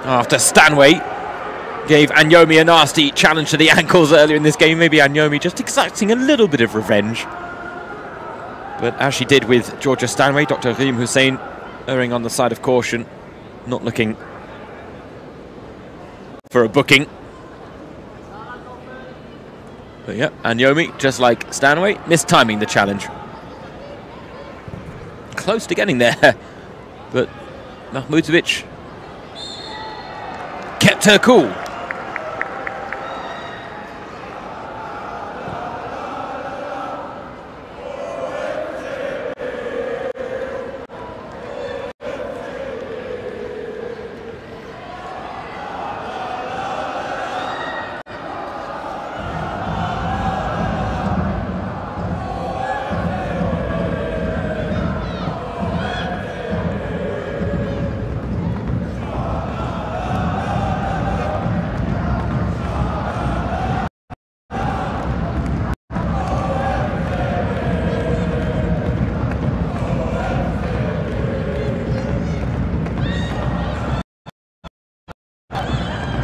after Stanway gave Anyomi a nasty challenge to the ankles earlier in this game. Maybe Anyomi just exacting a little bit of revenge. But as she did with Georgia Stanway, Dr. Reem Hussein erring on the side of caution, not looking for a booking. But yeah, Anyomi, just like Stanway, mistiming the challenge. Close to getting there, but Mahmutovic kept her cool.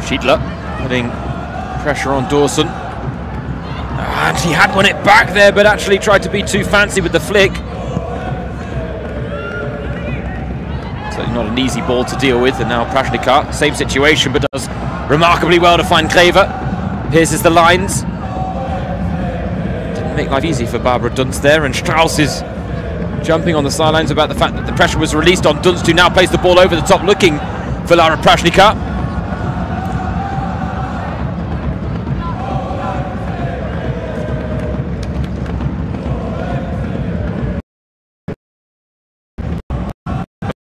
Schiedler putting pressure on Dawson. And she had won it back there, but actually tried to be too fancy with the flick. Certainly not an easy ball to deal with, and now Prashnikar, same situation, but does remarkably well to find Klever. Pierces the lines. Didn't make life easy for Barbara Dunst there, and Strauss is jumping on the sidelines about the fact that the pressure was released on Dunst, who now plays the ball over the top, looking for Lara Prashnikar.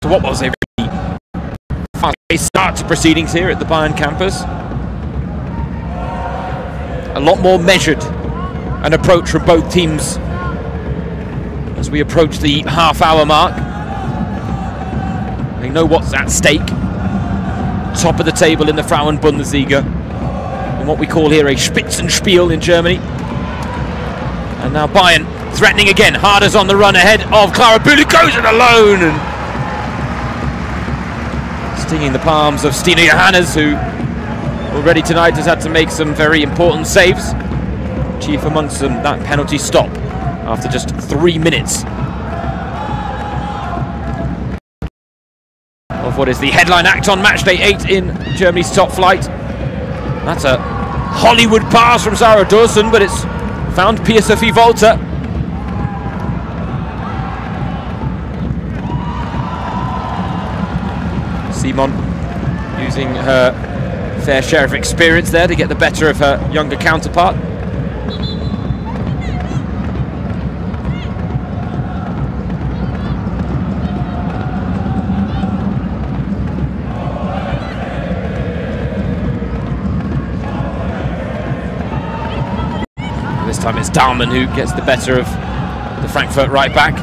What was a really fast-paced start to proceedings here at the Bayern campus. A lot more measured an approach from both teams as we approach the half-hour mark. They know what's at stake. Top of the table in the Frauen Bundesliga, and what we call here a Spitzenspiel in Germany. And now Bayern threatening again. Harder's on the run ahead of Clara Bühler, goes it alone, and stinging the palms of Stina Johannes, who already tonight has had to make some very important saves. Chief amongst them, that penalty stop after just 3 minutes of what is the headline act on matchday 8 in Germany's top flight. That's a Hollywood pass from Sarah Dawson, but it's found Pia-Sophie Volter. Simon using her fair share of experience there to get the better of her younger counterpart. This time it's Dahlmann who gets the better of the Frankfurt right back.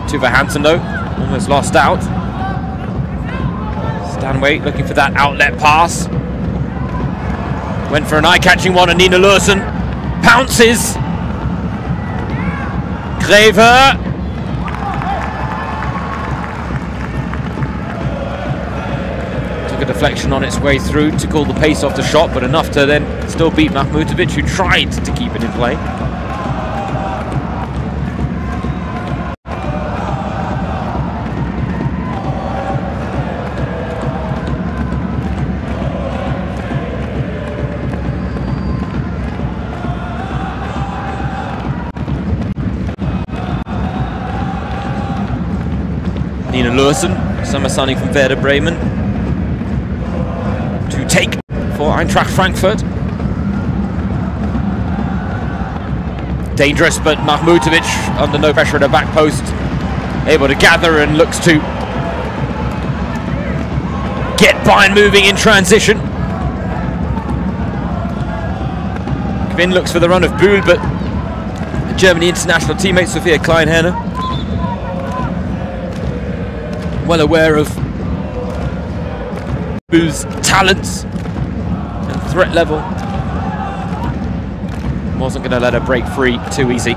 Tuva Hansen though, almost lost out. Stanway looking for that outlet pass. Went for an eye-catching one, and Nina Lawson pounces. Grever. Took a deflection on its way through to call the pace off the shot, but enough to then still beat Mahmutovic, who tried to keep it in play. Nina Lawson, summer signing from Werder Bremen, to take for Eintracht Frankfurt. Dangerous, but Mahmutovic under no pressure at her back post, able to gather and looks to get Bayern moving in transition. Kvinn looks for the run of Bühl, but the Germany international teammate Sophia Kleinherner, well aware of Bühl's talents and threat level, wasn't going to let her break free too easy.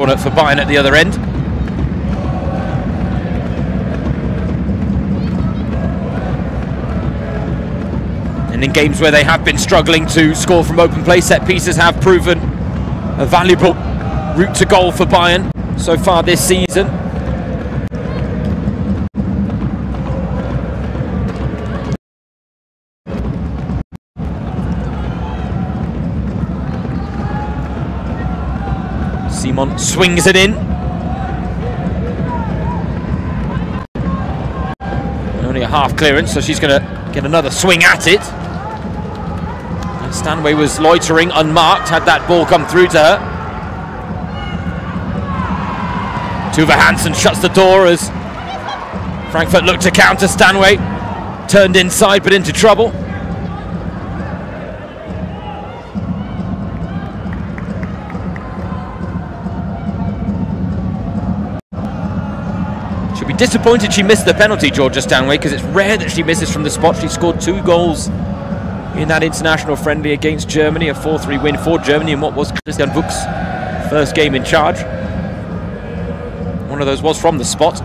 corner for Bayern at the other end. And in games where they have been struggling to score from open play, set pieces have proven a valuable route to goal for Bayern so far this season. Simon swings it in. Only a half clearance, so she's going to get another swing at it. And Stanway was loitering, unmarked, had that ball come through to her. Tuva Hansen shuts the door as Frankfurt looked to counter. Stanway turned inside but into trouble. She'll be disappointed she missed the penalty, Georgia Stanway, because it's rare that she misses from the spot. She scored 2 goals in that international friendly against Germany, a 4-3 win for Germany in what was Christian Wuch's first game in charge. One of those was from the spot.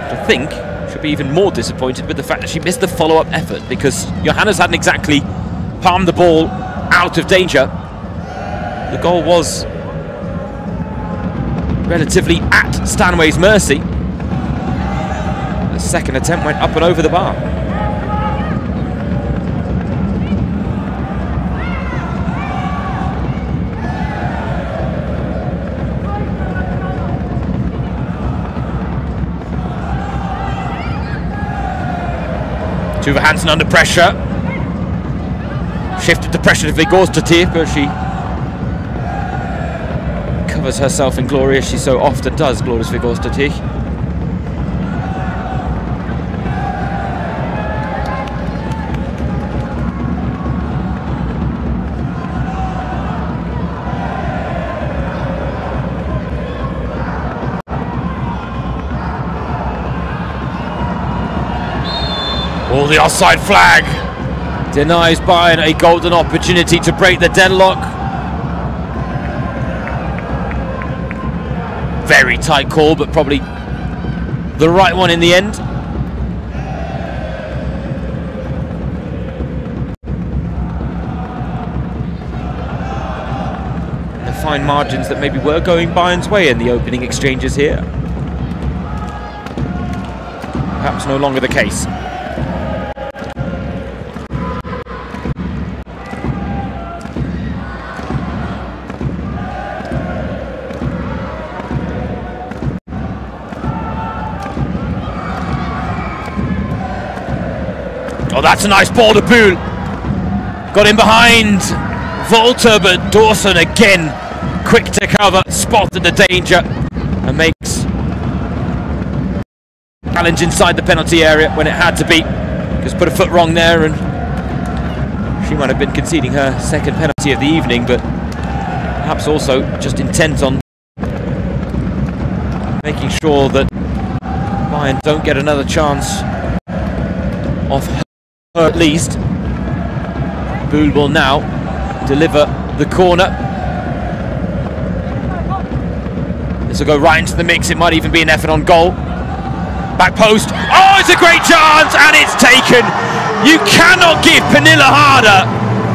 But I think she'll be even more disappointed with the fact that she missed the follow-up effort, because Johannes hadn't exactly palmed the ball out of danger. The goal was relatively at Stanway's mercy. The second attempt went up and over the bar. Tuva Hansen under pressure. Shifted the pressure to Vigorstatir, but she covers herself in glory, as she so often does, Glorious Vigorstatir. Oh, the offside flag denies Bayern a golden opportunity to break the deadlock. Very tight call, but probably the right one in the end. And the fine margins that maybe were going Bayern's way in the opening exchanges here, perhaps no longer the case. Oh, that's a nice ball to Poole. Got in behind Volta, but Dawson again quick to cover, spotted the danger and makes challenge inside the penalty area when it had to be. Just put a foot wrong there, and she might have been conceding her second penalty of the evening, but perhaps also just intent on making sure that Bayern don't get another chance off her at least. Poole will now deliver the corner. This will go right into the mix. It might even be an effort on goal. Back post. Oh, it's a great chance, and it's taken. You cannot give Pernilla Harder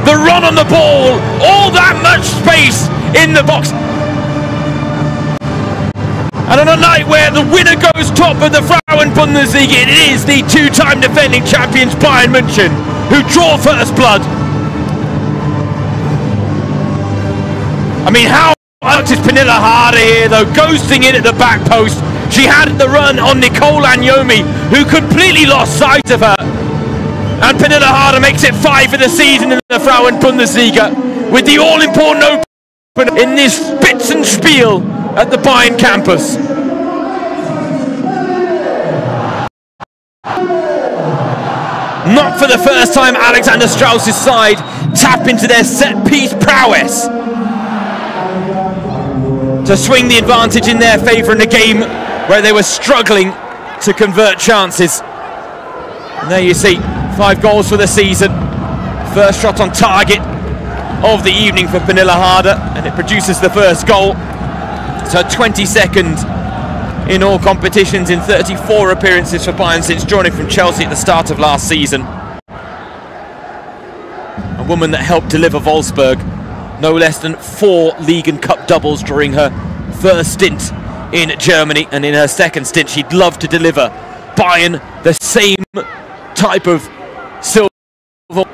the run on the ball, all that much space in the box. And on a night where the winner goes top of the Frauen Bundesliga, it is the 2-time defending champions Bayern München who draw first blood. I mean, how much is Pernilla Harder here though, ghosting in at the back post. She had the run on Nicole Anyomi, who completely lost sight of her. And Pernilla Harder makes it 5 for the season in the Frauen Bundesliga, with the all-important opener in this Spitzenspiel at the Bayern campus. Not for the first time Alexander Strauss's side tap into their set-piece prowess to swing the advantage in their favour in a game where they were struggling to convert chances. And there you see 5 goals for the season. First shot on target of the evening for Pernille Harder, and it produces the first goal. It's her 22nd in all competitions in 34 appearances for Bayern since joining from Chelsea at the start of last season. A woman that helped deliver Wolfsburg no less than 4 League and Cup doubles during her first stint in Germany, and in her second stint she'd love to deliver Bayern the same type of silver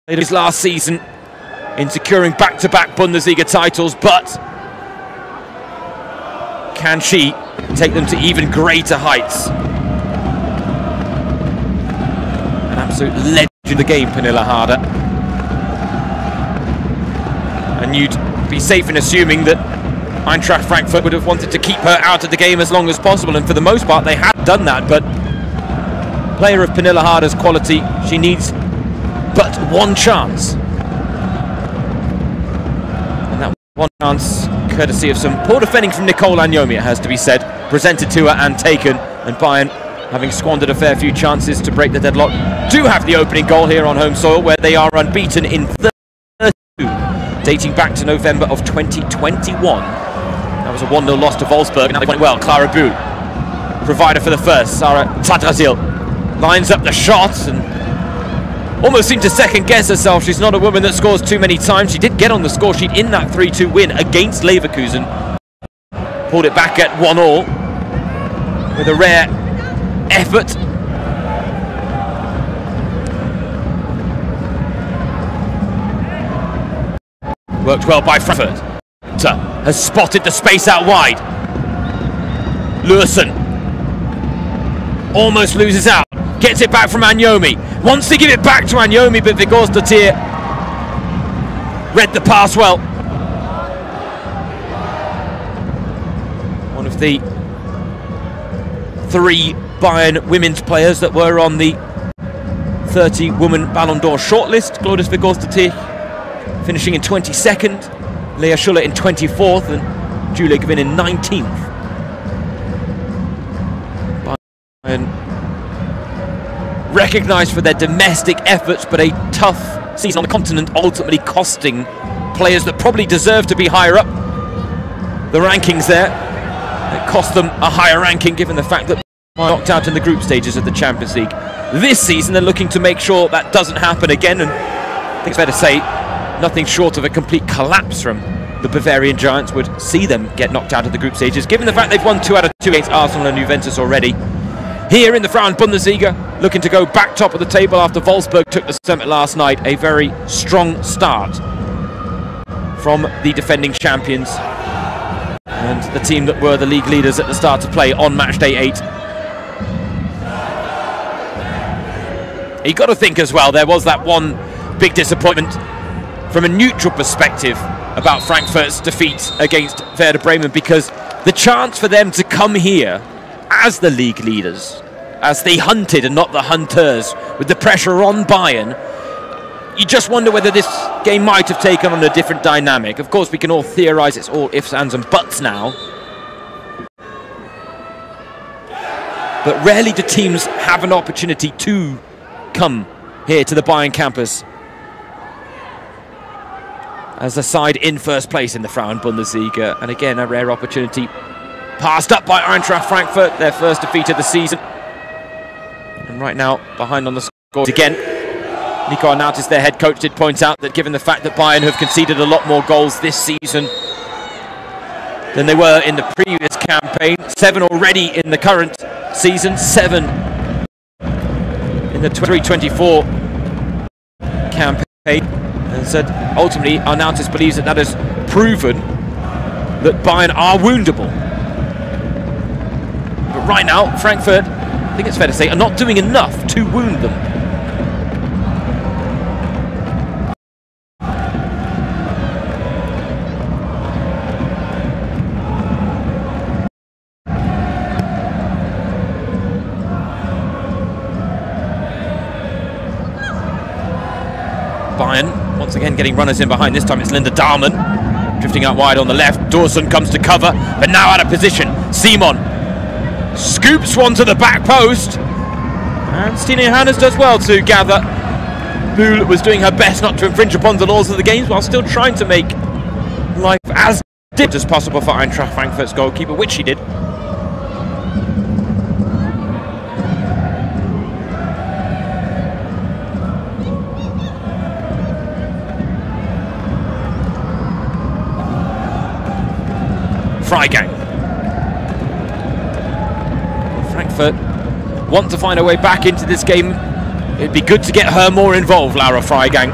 played last season in securing back-to-back Bundesliga titles, but can she take them to even greater heights? An absolute legend in the game, Pernille Harder. And you'd be safe in assuming that Eintracht Frankfurt would have wanted to keep her out of the game as long as possible, and for the most part they had done that, but a player of Pernille Harder's quality, she needs but one chance. And that one chance, courtesy of some poor defending from Nicole Agnomi, it has to be said, presented to her and taken, and Bayern, having squandered a fair few chances to break the deadlock, do have the opening goal here on home soil, where they are unbeaten in 32, dating back to November of 2021. That was a 1-0 loss to Wolfsburg, and now they went well. Clara Buhl, provider for the first. Sarah Tadrazil lines up the shot and almost seemed to second guess herself. She's not a woman that scores too many times. She did get on the score sheet in that 3-2 win against Leverkusen. Pulled it back at 1-1 with a rare effort. Worked well by Frankfurt. Has spotted the space out wide. Lursen almost loses out. Gets it back from Agnomi. Wants to give it back to Agnomi, but Vigors-Dottir read the pass well. One of the 3 Bayern women's players that were on the 30-woman Ballon d'Or shortlist. Glodis Vigors-Dottir finishing in 22nd. Lea Schuller in 24th and Julia Gvin in 19th. Bayern recognised for their domestic efforts, but a tough season on the continent, ultimately costing players that probably deserve to be higher up the rankings there. It cost them a higher ranking given the fact that Bayern knocked out in the group stages of the Champions League. This season they're looking to make sure that doesn't happen again, and I think it's fair to say nothing short of a complete collapse from the Bavarian Giants would see them get knocked out of the group stages, given the fact they've won 2 out of 2 against Arsenal and Juventus already. Here in the Frauen Bundesliga, looking to go back top of the table after Wolfsburg took the summit last night. A very strong start from the defending champions and the team that were the league leaders at the start of play on match day 8. You got to think as well, there was that one big disappointment from a neutral perspective about Frankfurt's defeat against Werder Bremen, because the chance for them to come here as the league leaders, as the hunted and not the hunters, with the pressure on Bayern, you just wonder whether this game might have taken on a different dynamic. Of course, we can all theorise it's all ifs, ands and buts now, but rarely do teams have an opportunity to come here to the Bayern campus as a side in first place in the Frauen Bundesliga. And again, a rare opportunity passed up by Eintracht Frankfurt, their first defeat of the season. And right now, behind on the score again. Nico Arnautis, their head coach, did point out that given the fact that Bayern have conceded a lot more goals this season than they were in the previous campaign, 7 already in the current season, 7 in the 23-24 campaign, and said ultimately Arnautis believes that that has proven that Bayern are woundable. But right now, Frankfurt, I think it's fair to say, are not doing enough to wound them. Bayern once again getting runners in behind. This time it's Linda Dahlmann drifting out wide on the left. Dawson comes to cover, but now out of position. Simon scoops one to the back post, and Stine Johannes does well to gather Buhl was doing her best not to infringe upon the laws of the games while still trying to make life as difficult as possible for Eintracht Frankfurt's goalkeeper, which she did. Freigang. Frankfurt want to find a way back into this game. It'd be good to get her more involved, Laura Freigang.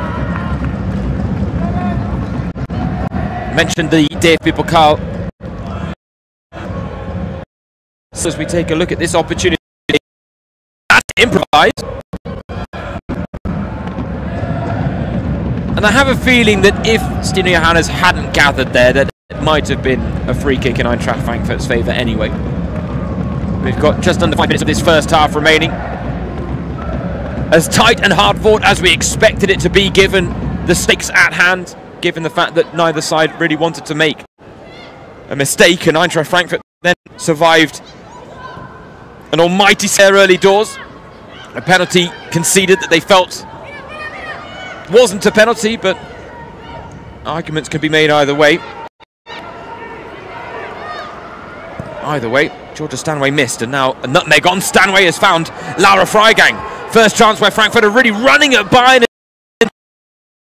Mentioned the DFB Pokal. So as we take a look at this opportunity to improvise. And I have a feeling that if Stine Johannes hadn't gathered there, that it might have been a free kick in Eintracht Frankfurt's favour anyway. We've got just under 5 minutes of this first half remaining. As tight and hard fought as we expected it to be, given the stakes at hand, given the fact that neither side really wanted to make a mistake, and Eintracht Frankfurt then survived an almighty scare early doors. A penalty conceded that they felt wasn't a penalty, but arguments can be made either way. Either way, Georgia Stanway missed, and now a nutmeg on Stanway has found Laura Freigang. First chance where Frankfurt are really running at Bayern and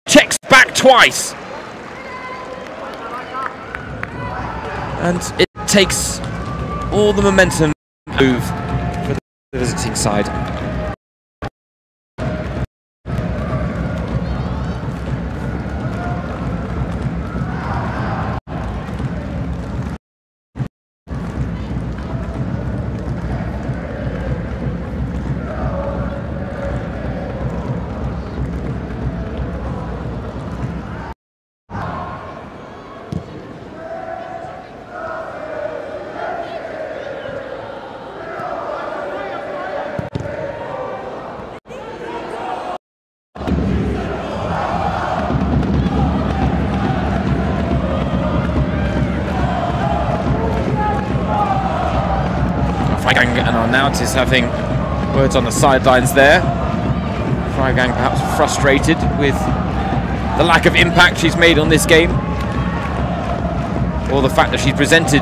checks back twice. And it takes all the momentum move for the visiting side. And Arnaut is having words on the sidelines there. Freigang perhaps frustrated with the lack of impact she's made on this game, or the fact that she's presented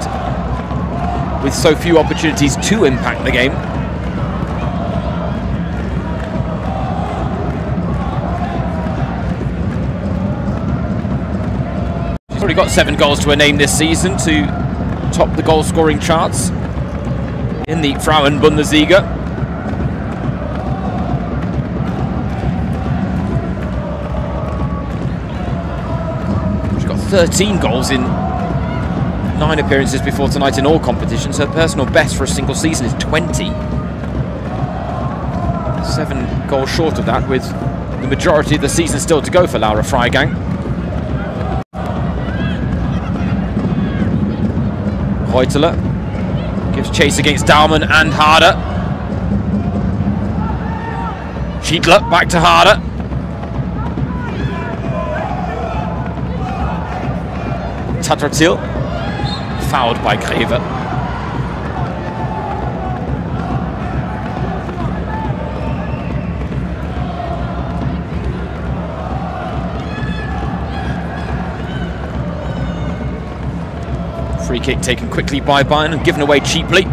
with so few opportunities to impact the game. She's already got 7 goals to her name this season to top the goal scoring charts in the Frauen Bundesliga. She's got 13 goals in 9 appearances before tonight in all competitions. Her personal best for a single season is 20. 7 goals short of that, with the majority of the season still to go for Laura Freigang. Reuteler gives chase against Daumann and Harder. Schiedler back to Harder. Tatratil fouled by Greve. Free kick taken quickly by Bayern and given away cheaply.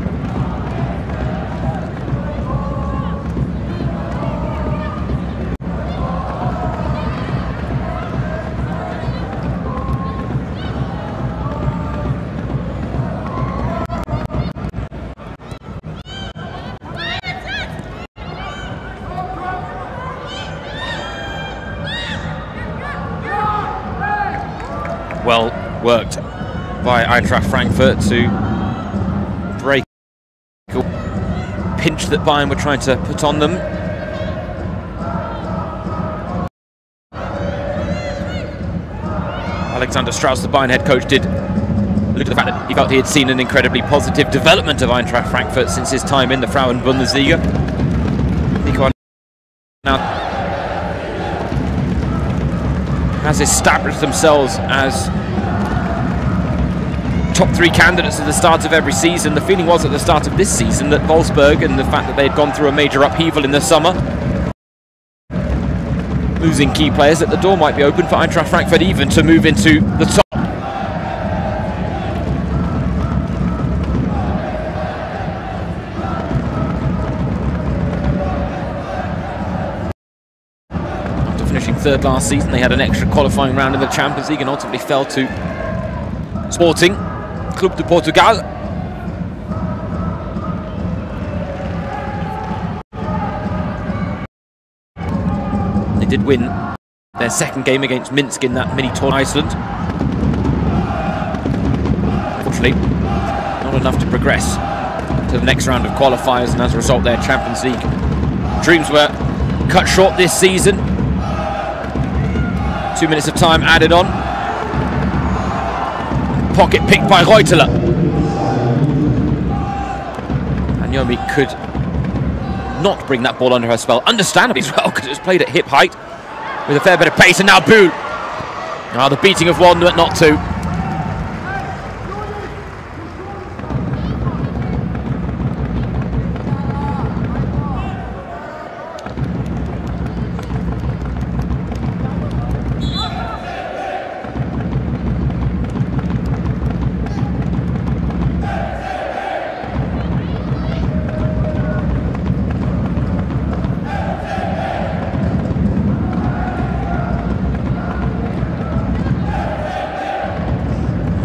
Well worked by Eintracht Frankfurt to break a pinch that Bayern were trying to put on them. Alexander Strauss, the Bayern head coach, did look at the fact that he felt he had seen an incredibly positive development of Eintracht Frankfurt since his time in the Frauen Bundesliga. Nico now has established themselves as top 3 candidates at the start of every season. The feeling was at the start of this season that Wolfsburg, and the fact that they had gone through a major upheaval in the summer, losing key players, that the door might be open for Eintracht Frankfurt even to move into the top. After finishing third last season, they had an extra qualifying round in the Champions League and ultimately fell to Sporting Club de Portugal. They did win their second game against Minsk in that mini-tour in Iceland. Unfortunately, not enough to progress to the next round of qualifiers, and as a result their Champions League dreams were cut short this season. 2 minutes of time added on. Pocket picked by Reuteler. And Yomi could not bring that ball under her spell, understandably as well, because it was played at hip height with a fair bit of pace. And now Bull. Now the beating of one, but not two.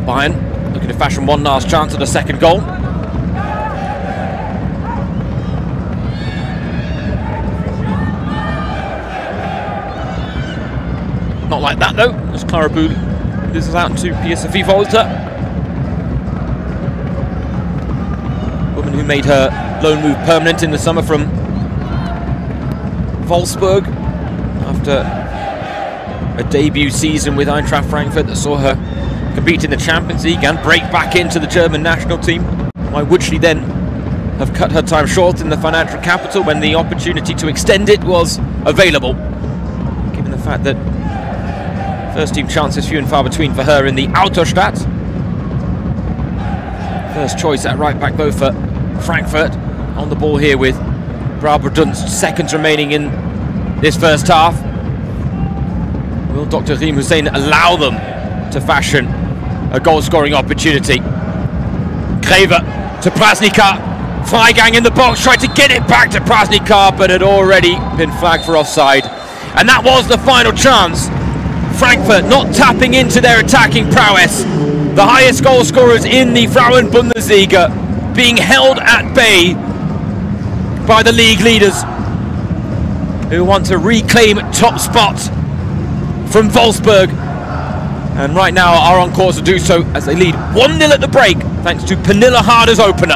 Bayern looking to fashion one last chance at a second goal. Not like that though, as Clara Bull loses out into PSV Volta. Woman who made her loan move permanent in the summer from Wolfsburg after a debut season with Eintracht Frankfurt that saw her compete in the Champions League and break back into the German national team. Why would she then have cut her time short in the financial capital when the opportunity to extend it was available? Given the fact that first team chances few and far between for her in the Autostadt. First choice at right back though for Frankfurt. On the ball here with Braberdunst, seconds remaining in this first half. Will Dr. Reem Hussein allow them to fashion a goal-scoring opportunity? Greve to Prasnikar. Freigang in the box, tried to get it back to Prasnikar, but had already been flagged for offside. And that was the final chance. Frankfurt not tapping into their attacking prowess. The highest goal scorers in the Frauen Bundesliga being held at bay by the league leaders, who want to reclaim top spot from Wolfsburg. And right now are on course to do so as they lead 1-0 at the break, thanks to Pernilla Harder's opener.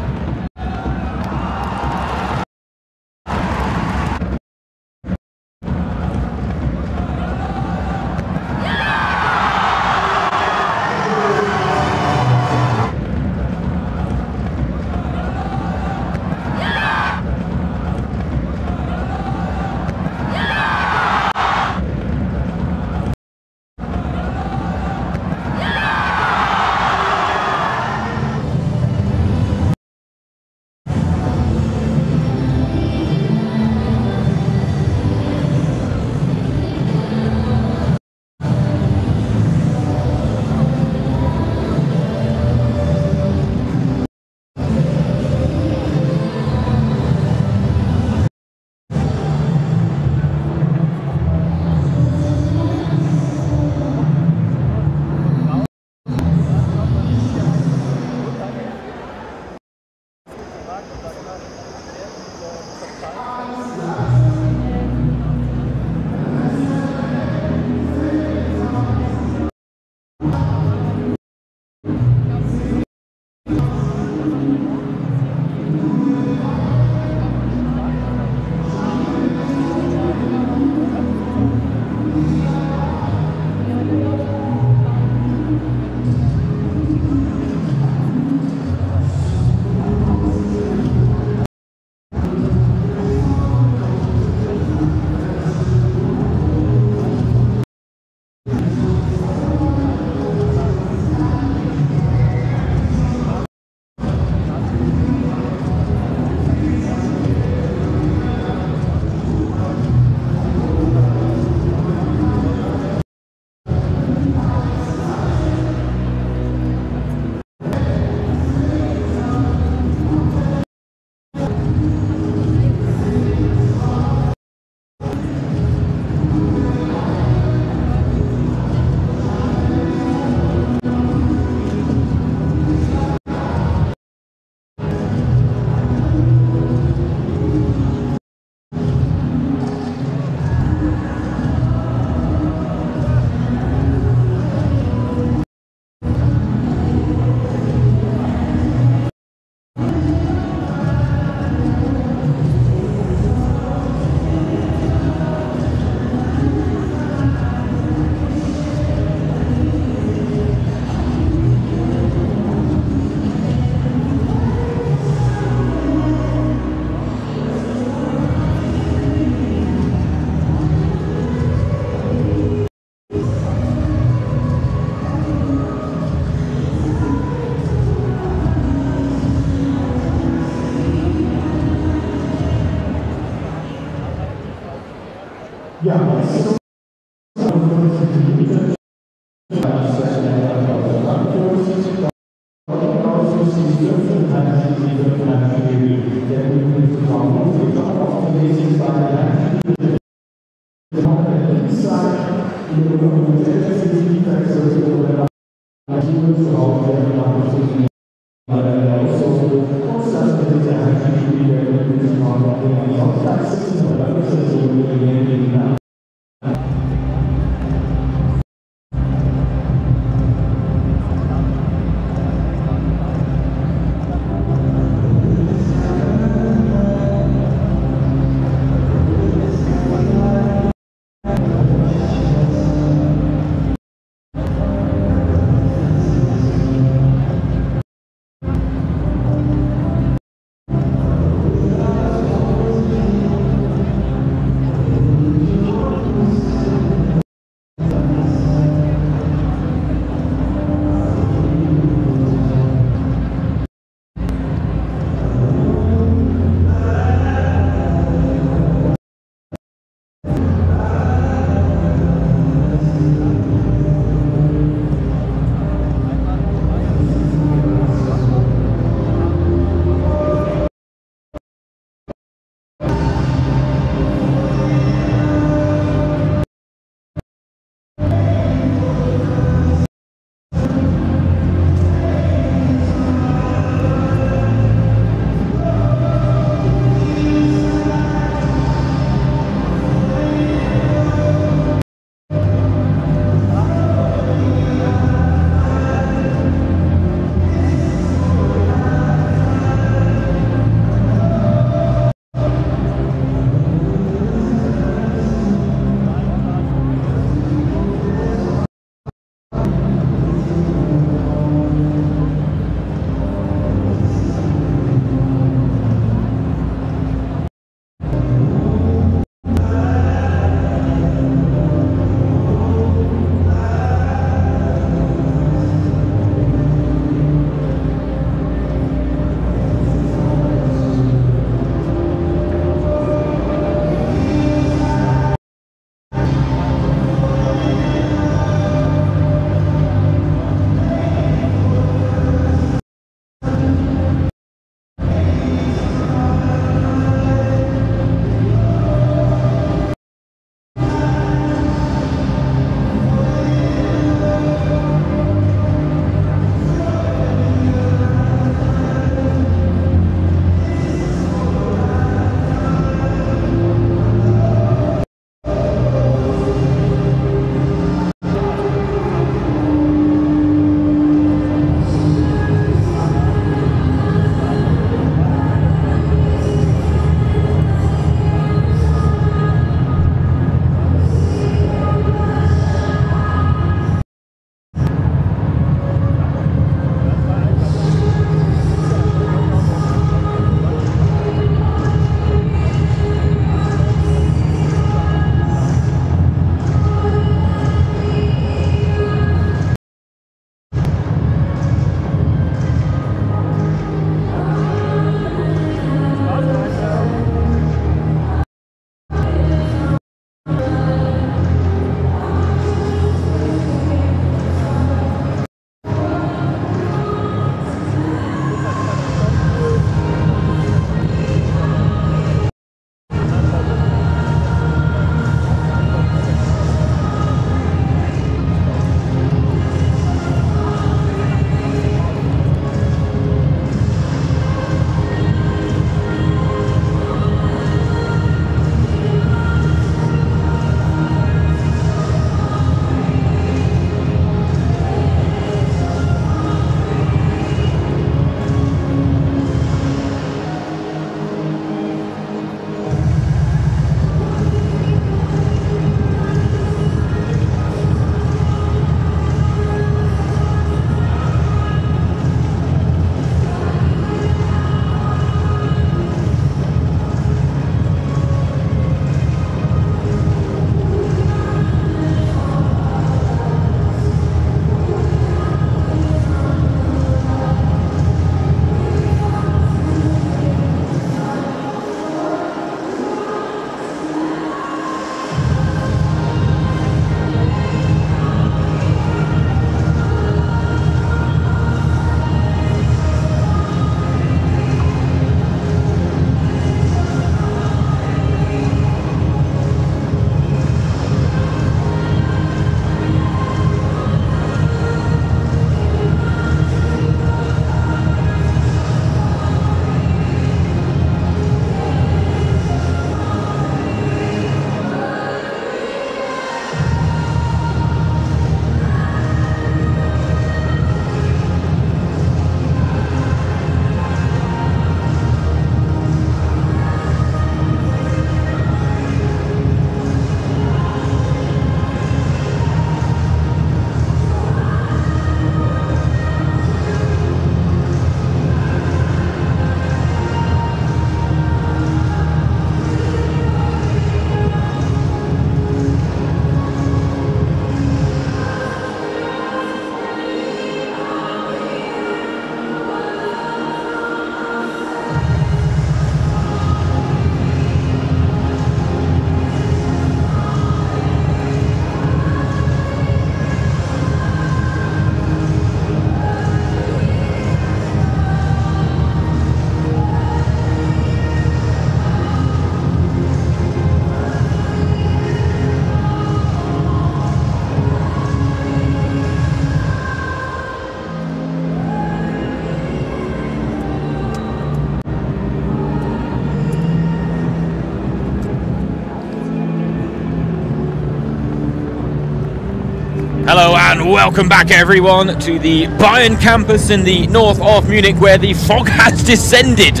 Hello and welcome back everyone to the Bayern campus in the north of Munich, where the fog has descended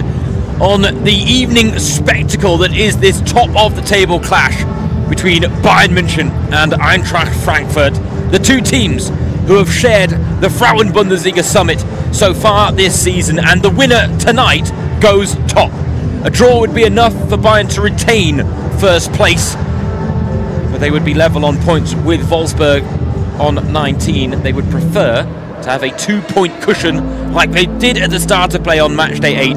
on the evening spectacle that is this top of the table clash between Bayern Munich and Eintracht Frankfurt, the two teams who have shared the Frauen Bundesliga summit so far this season, and the winner tonight goes top. A draw would be enough for Bayern to retain first place, but they would be level on points with Wolfsburg on 19. They would prefer to have a 2-point cushion like they did at the start of play on match day 8.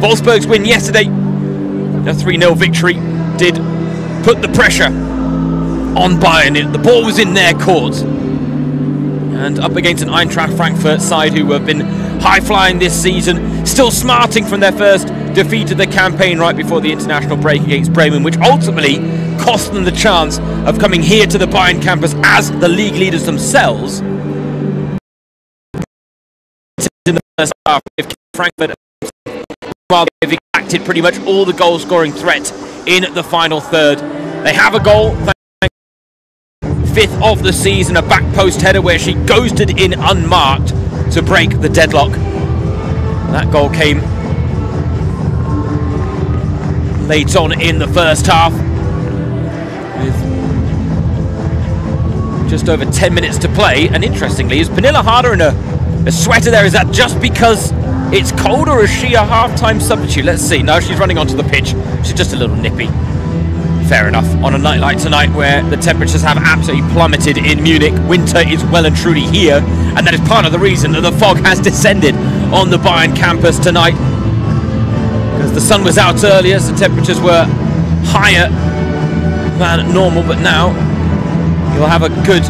Wolfsburg's win yesterday, a 3-0 victory, did put the pressure on Bayern. The ball was in their court, and up against an Eintracht Frankfurt side who have been high-flying this season, still smarting from their first defeat of the campaign right before the international break against Bremen, which ultimately cost them the chance of coming here to the Bayern campus as the league leaders themselves. In the first half, Frankfurt, while they've exacted pretty much all the goal-scoring threat in the final third. They have a goal, 5th of the season, a back post header where she ghosted in unmarked to break the deadlock. That goal came late on in the first half, with just over 10 minutes to play. And interestingly, is Pernille Harder in a sweater there? Is that just because it's cold, or is she a half-time substitute? Let's see. No, she's running onto the pitch. She's just a little nippy. Fair enough. On a night like tonight, where the temperatures have absolutely plummeted in Munich, winter is well and truly here, and that is part of the reason that the fog has descended on the Bayern campus tonight. Because the sun was out earlier, so temperatures were higher than normal, but now you'll have a good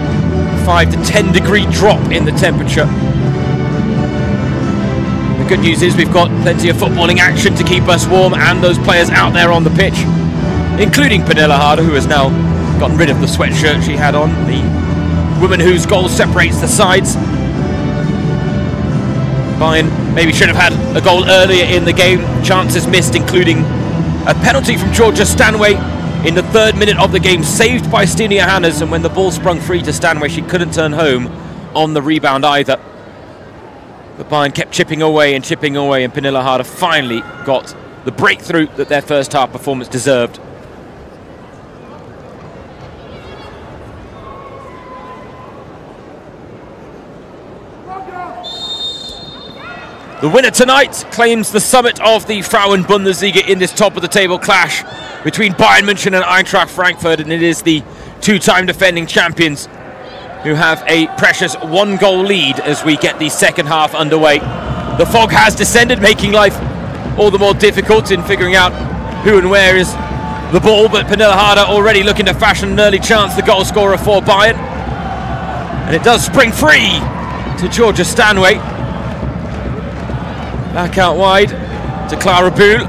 5 to 10 degree drop in the temperature. The good news is we've got plenty of footballing action to keep us warm, and those players out there on the pitch, including Pernille Harder, who has now gotten rid of the sweatshirt she had on, the woman whose goal separates the sides. Bayern maybe should have had a goal earlier in the game. Chances missed, including a penalty from Georgia Stanway in the 3rd minute of the game, saved by Stina Johannes, and when the ball sprung free to Stanway, she couldn't turn home on the rebound either. But Bayern kept chipping away, and Pernille Harder finally got the breakthrough that their first half performance deserved. The winner tonight claims the summit of the Frauen Bundesliga in this top of the table clash between Bayern Munich and Eintracht Frankfurt, and it is the 2-time defending champions who have a precious 1-goal lead as we get the second half underway. The fog has descended, making life all the more difficult in figuring out who and where is the ball, but Pernille Harder already looking to fashion an early chance, the goal scorer for Bayern. And it does spring free to Georgia Stanway. Back out wide to Clara Bühl.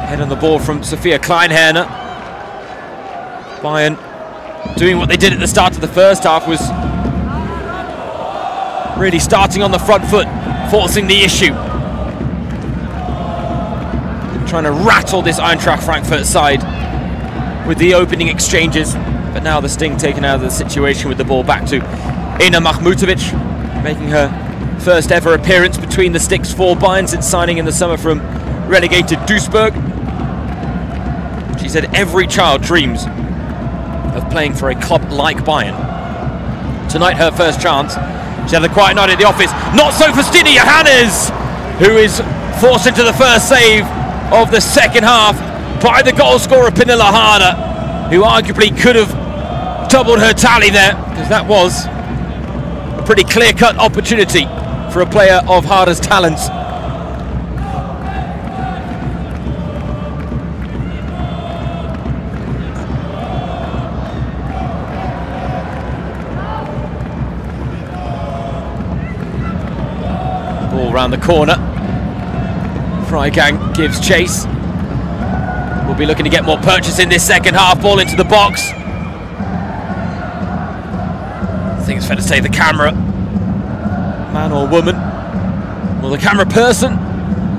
Head on the ball from Sophia Kleinherner. Bayern doing what they did at the start of the first half, was really starting on the front foot, forcing the issue, trying to rattle this Eintracht Frankfurt side with the opening exchanges. But now the sting taken out of the situation with the ball back to Ina Mahmutovic, making her first ever appearance between the sticks for Bayern since signing in the summer from relegated Duisburg. She said every child dreams of playing for a club like Bayern. Tonight, her first chance. She had a quiet night at the office. Not so for Stina Johannes, who is forced into the first save of the second half by the goal scorer Pernille Harder, who arguably could have doubled her tally there, because that was a pretty clear-cut opportunity for a player of Harder's talents. Ball round the corner. Freigang gives chase. We'll be looking to get more purchase in this second half. Ball into the box. I think it's fair to say the camera man or woman, or the camera person,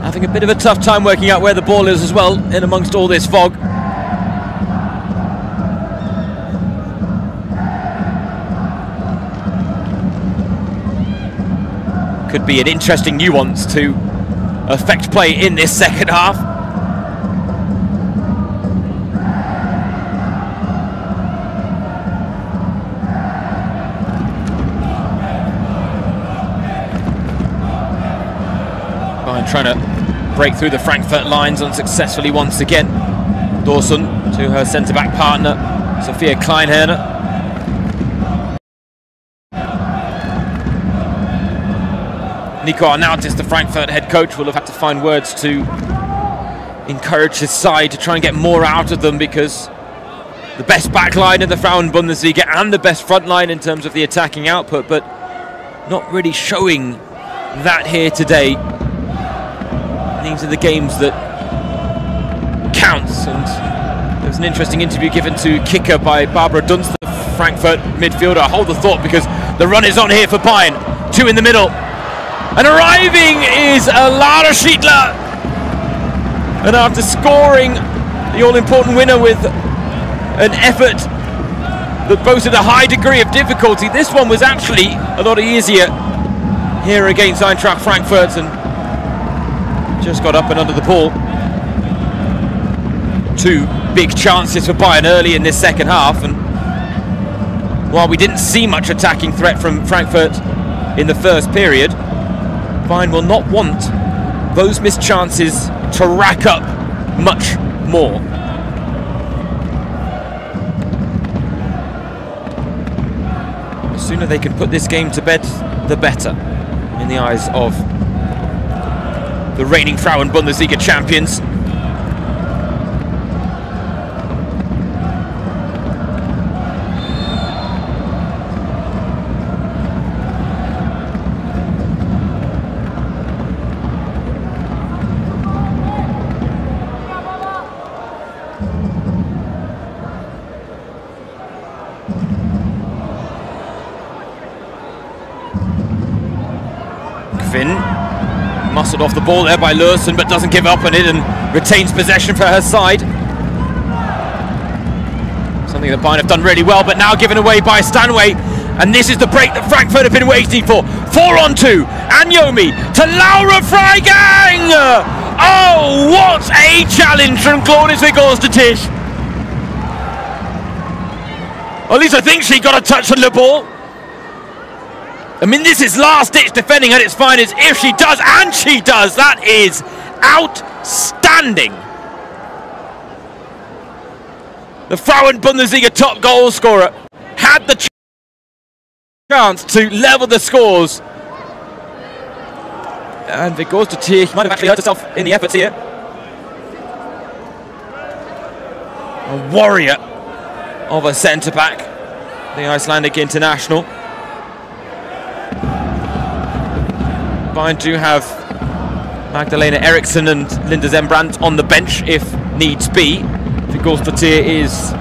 having a bit of a tough time working out where the ball is as well in amongst all this fog. could be an interesting nuance to affect play in this second half. Bayern trying to break through the Frankfurt lines unsuccessfully once again. Dawson to her centre-back partner, Sophia Kleinherner. Nico Arnautis, the Frankfurt head coach, will have had to find words to encourage his side to try and get more out of them, because the best back line in the Frauen Bundesliga and the best front line in terms of the attacking output, but not really showing that here today. These are the games that counts, and there was an interesting interview given to Kicker by Barbara Dunst, the Frankfurt midfielder. Hold the thought, because the run is on here for Bayern. Two in the middle. And arriving is Lara Schiedler. And after scoring the all-important winner with an effort that boasted a high degree of difficulty, this one was actually a lot easier here against Eintracht Frankfurt, and just got up and under the ball. Two big chances for Bayern early in this second half, and while we didn't see much attacking threat from Frankfurt in the first period, Bayern will not want those missed chances to rack up much more. The sooner they can put this game to bed, the better, in the eyes of the reigning Frauen Bundesliga champions. Muscled off the ball there by Lursen, but doesn't give up on it and retains possession for her side. Something that Bayern have done really well, but now given away by Stanway. And this is the break that Frankfurt have been waiting for. 4-on-2. Anyomi to Laura Freigang. Oh, what a challenge from Claudius Vigors-Tisch. Or at least I think she got a touch on the ball. I mean, this is last-ditch defending at its finest. If she does, and she does, that is outstanding. The Frauen Bundesliga top goal scorer had the chance to level the scores. And Vigors-Tisch might have actually hurt herself in the efforts here. A warrior of a centre-back, the Icelandic international. Bayern do have Magdalena Eriksson and Linda Zembrandt on the bench if needs be. Vigors-Tisch is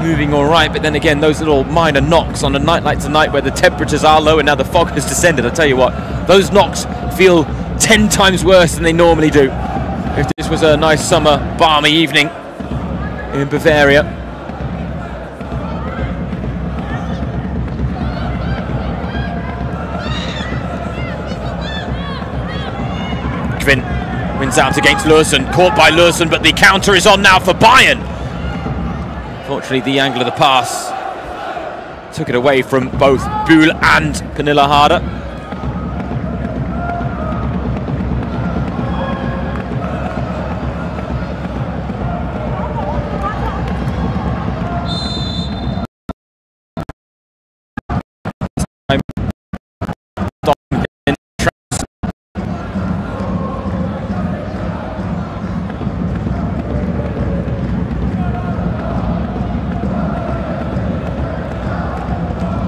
moving all right, but then again, those little minor knocks on a night like tonight where the temperatures are low and now the fog has descended, I tell you what, those knocks feel 10 times worse than they normally do. If this was a nice summer, balmy evening in Bavaria. Wins out against Lursen, caught by Lursen, but the counter is on now for Bayern. Fortunately, the angle of the pass took it away from both Bühl and Pernilla Harder.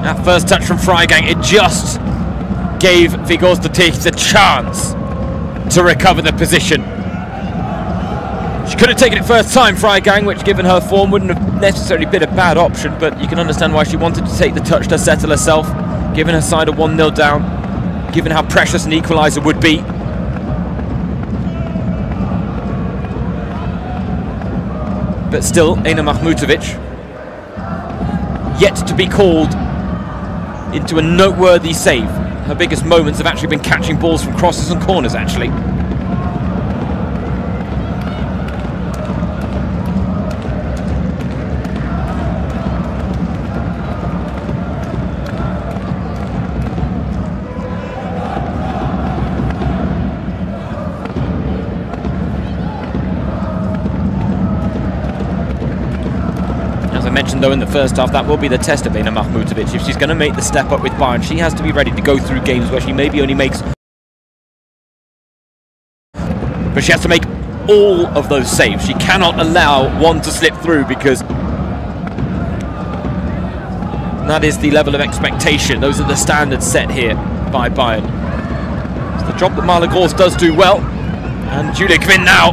That first touch from Freigang, it just gave Vigors-Tisch the chance to recover the position. She could have taken it first time, Freigang, which given her form wouldn't have necessarily been a bad option, but you can understand why she wanted to take the touch to settle herself, given her side a 1-0 down, given how precious an equaliser would be. But still, Ena Mahmutovic yet to be called into a noteworthy save. her biggest moments have actually been catching balls from crosses and corners, actually. Though in the first half, that will be the test of Ena Mahmutovic. If she's going to make the step up with Bayern, she has to be ready to go through games where she maybe only makes, but she has to make all of those saves. She cannot allow one to slip through, because that is the level of expectation. Those are the standards set here by Bayern. It's the job that Marla Gors does do well, and Julia Kvinn now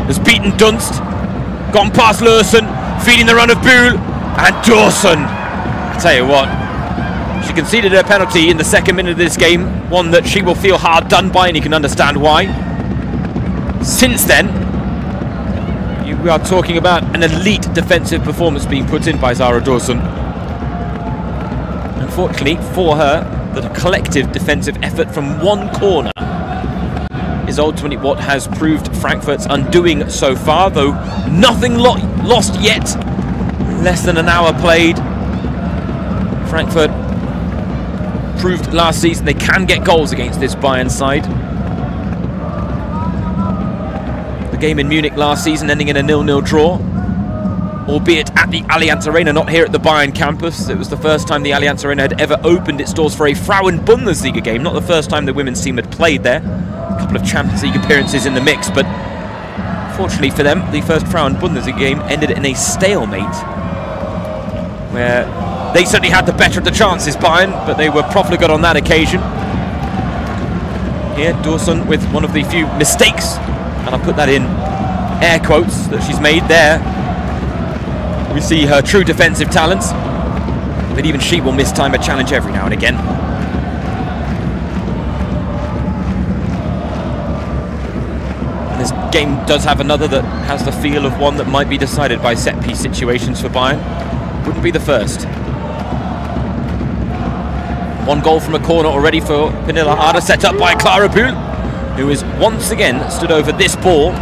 has beaten Dunst, gone past Lursen, feeding the run of Buhl. And Dawson, I tell you what, she conceded her penalty in the second minute of this game, one that she will feel hard done by, and you can understand why. Since then, you are talking about an elite defensive performance being put in by Zara Dawson. Unfortunately for her, the collective defensive effort from one corner is ultimately what has proved Frankfurt's undoing so far, though nothing lost yet. Less than an hour played. Frankfurt proved last season they can get goals against this Bayern side. The game in Munich last season ending in a 0-0 draw, albeit at the Allianz Arena, not here at the Bayern campus. It was the first time the Allianz Arena had ever opened its doors for a Frauen Bundesliga game, not the first time the women's team had played there. A couple of Champions League appearances in the mix, but fortunately for them, the first Frauen Bundesliga game ended in a stalemate, where they certainly had the better of the chances, Bayern, but they were profligate on that occasion. Here, Dawson with one of the few mistakes, and I'll put that in air quotes, that she's made there. We see her true defensive talents, but even she will mistime a challenge every now and again. And this game does have another that has the feel of one that might be decided by set-piece situations for Bayern. Wouldn't be the first. One goal from a corner already for Pernilla Harder, set up by Clara Buhl, who is once again stood over this ball.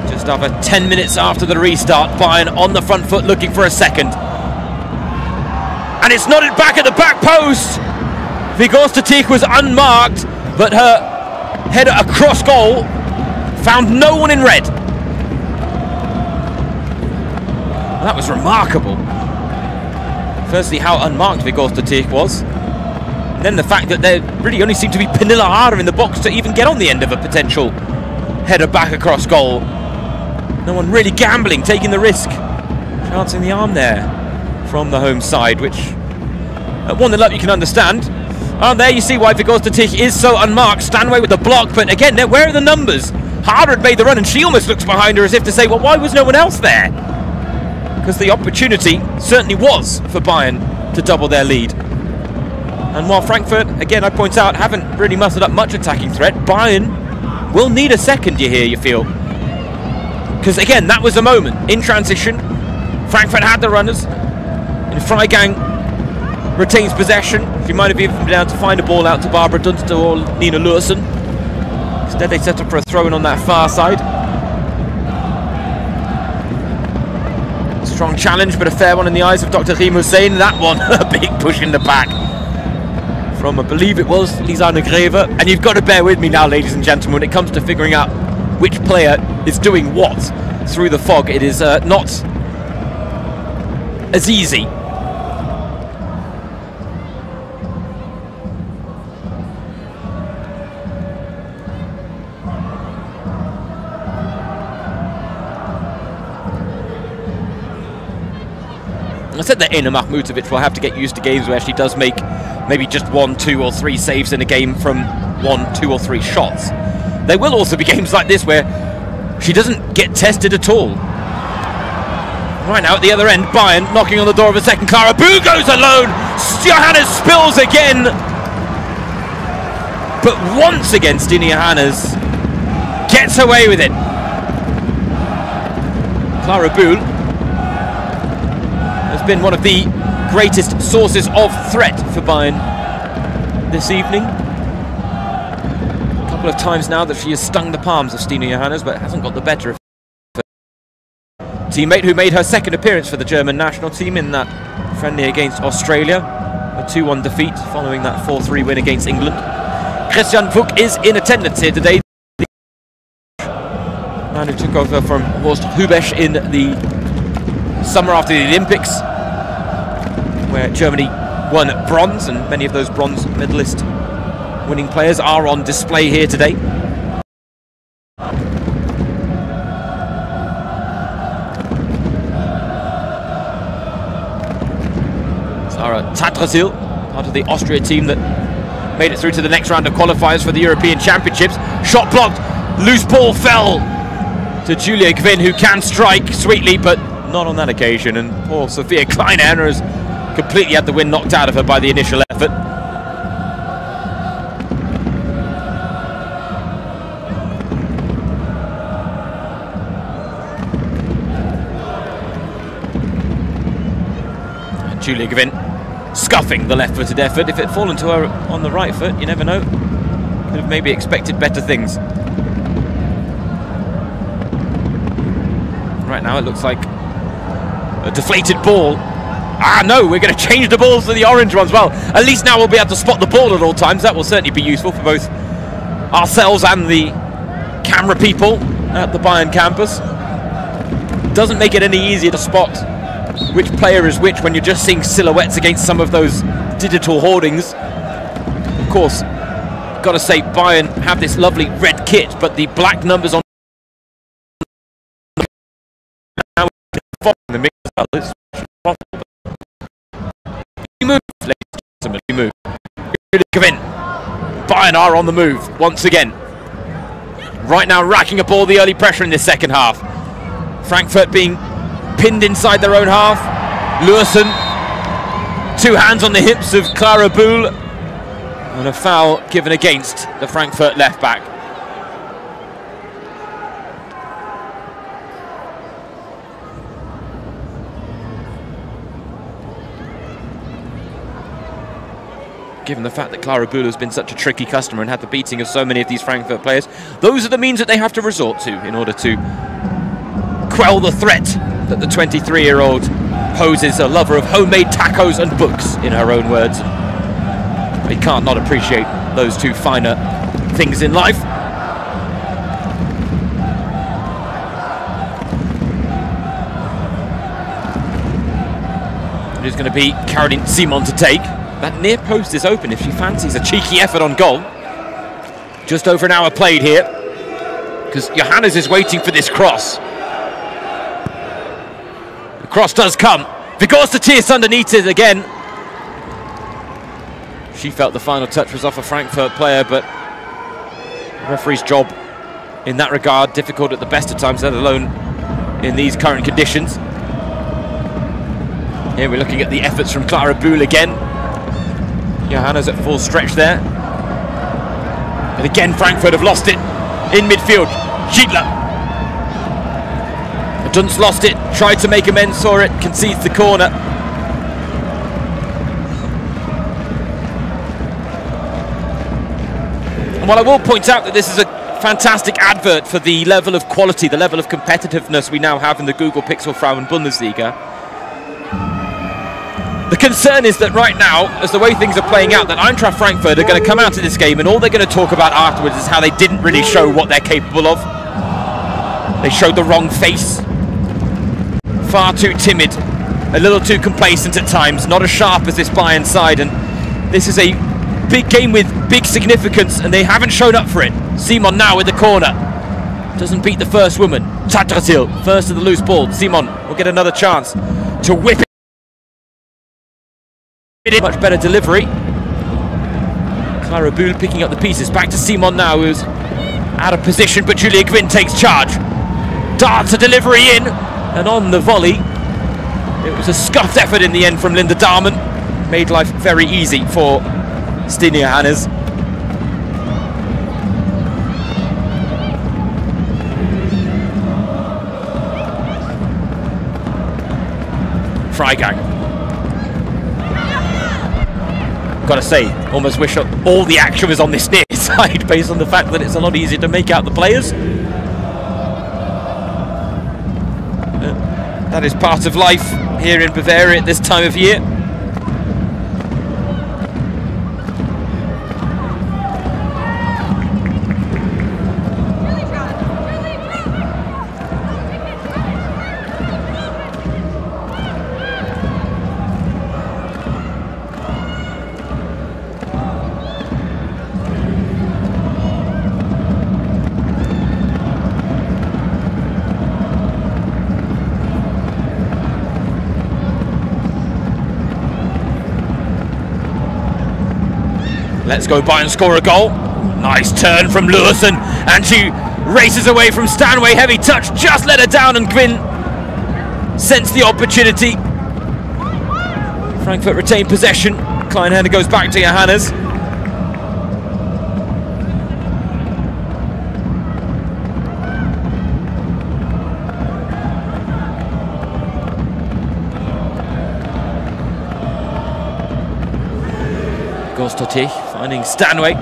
Just over 10 minutes after the restart, Bayern on the front foot looking for a second. And it's nodded back at the back post. Vigorstatik was unmarked, but her header across goal found no one in red. That was remarkable. Firstly, how unmarked Vigorstatik was. And then the fact that there really only seemed to be Pernilla Harder in the box to even get on the end of a potential header back across goal. No one really gambling, taking the risk. Chancing the arm there from the home side, which at 1-0 up you can understand. And there you see why Vigorstatik is so unmarked. Stanway with the block, but again, where are the numbers? Harder had made the run, and she almost looks behind her as if to say, well, why was no one else there? Because the opportunity certainly was for Bayern to double their lead. And while Frankfurt, again I point out, haven't really mustered up much attacking threat, Bayern will need a second, you feel. Because again, that was a moment in transition. Frankfurt had the runners, and Freigang retains possession. She might have even been able to find a ball out to Barbara Dunst or Nina Lursen. Instead they set up for a throw-in on that far side. Strong challenge, but a fair one in the eyes of Dr. Riem Hussein. That one, a big push in the back from, I believe it was, Lisanne Greve. And you've got to bear with me now, ladies and gentlemen, when it comes to figuring out which player is doing what through the fog. It is not as easy. I said that Ena Mahmutovic will have to get used to games where she does make maybe just 1, 2 or 3 saves in a game from 1, 2 or 3 shots. There will also be games like this where she doesn't get tested at all. Right now at the other end, Bayern knocking on the door of a second. Clara Buhl goes alone. Johannes spills again. But once again, Stine Johannes gets away with it. Clara Buhl has been one of the greatest sources of threat for Bayern this evening. A couple of times now that she has stung the palms of Stine Johannes, but hasn't got the better of her teammate, who made her second appearance for the German national team in that friendly against Australia. A 2-1 defeat following that 4-3 win against England. Christian Vuk is in attendance here today. The man who took over from Horst Hrubesch in the summer after the Olympics, where Germany won bronze, and many of those bronze medalist winning players are on display here today. Sarah Tatrasil, part of the Austria team that made it through to the next round of qualifiers for the European Championships. Shot blocked, loose ball fell to Julia Gwynn, who can strike sweetly, but not on that occasion. And poor Sophia Kleiner has completely had the wind knocked out of her by the initial effort. And Julia Gwynn scuffing the left-footed effort. If it had fallen to her on the right foot, you never know. Could have maybe expected better things. Right now it looks like a deflated ball. Ah no, we're going to change the balls to the orange ones. Well, at least now we'll be able to spot the ball at all times. That will certainly be useful for both ourselves and the camera people at the Bayern campus. Doesn't make it any easier to spot which player is which when you're just seeing silhouettes against some of those digital hoardings. Of course, got to say, Bayern have this lovely red kit, but the black numbers on the mix. You move, ladies and gentlemen, you move. Bayern are on the move once again. Right now, racking up all the early pressure in this second half. Frankfurt being pinned inside their own half. Lursen, two hands on the hips of Clara Bühl, and a foul given against the Frankfurt left back. Given the fact that Clara Bühl has been such a tricky customer and had the beating of so many of these Frankfurt players, those are the means that they have to resort to in order to quell the threat that the 23-year-old poses, a lover of homemade tacos and books, in her own words. We can't not appreciate those two finer things in life. It is going to be Caroline Simon to take. That near post is open if she fancies a cheeky effort on goal. Just over an hour played here, because Johannes is waiting for this cross. The cross does come. Vigorsta Tierce underneath it again. She felt the final touch was off a Frankfurt player, but the referee's job in that regard difficult at the best of times, let alone in these current conditions. Here we're looking at the efforts from Clara Bühl again. Johannes at full stretch there. And again, Frankfurt have lost it in midfield. Schiedler. Dunst lost it, tried to make amends for it, concedes the corner. And while I will point out that this is a fantastic advert for the level of quality, the level of competitiveness we now have in the Google Pixel Frauen Bundesliga, the concern is that right now, as the way things are playing out, that Eintracht Frankfurt are going to come out of this game and all they're going to talk about afterwards is how they didn't really show what they're capable of. They showed the wrong face. Far too timid, a little too complacent at times, not as sharp as this Bayern side, and this is a big game with big significance and they haven't shown up for it. Simon now in the corner. Doesn't beat the first woman. Tatrasil, first of the loose ball. Simon will get another chance to whip it. Much better delivery. Clara Bühl picking up the pieces. Back to Simon now, who's out of position, but Julia Gwynn takes charge. Darts a delivery in, and on the volley, it was a scuffed effort in the end from Linda Dahlmann. Made life very easy for Stine Johannes. Freigang. Gotta say, almost wish all the action was on this near side based on the fact that it's a lot easier to make out the players. That is part of life here in Bavaria at this time of year. Let's go Bayern score a goal. Nice turn from Lewison, and she races away from Stanway. Heavy touch, just let her down, and Gwyn sensed the opportunity. Frankfurt retain possession. Kleinhenner goes back to Johannes. Gostoti finding Stanway.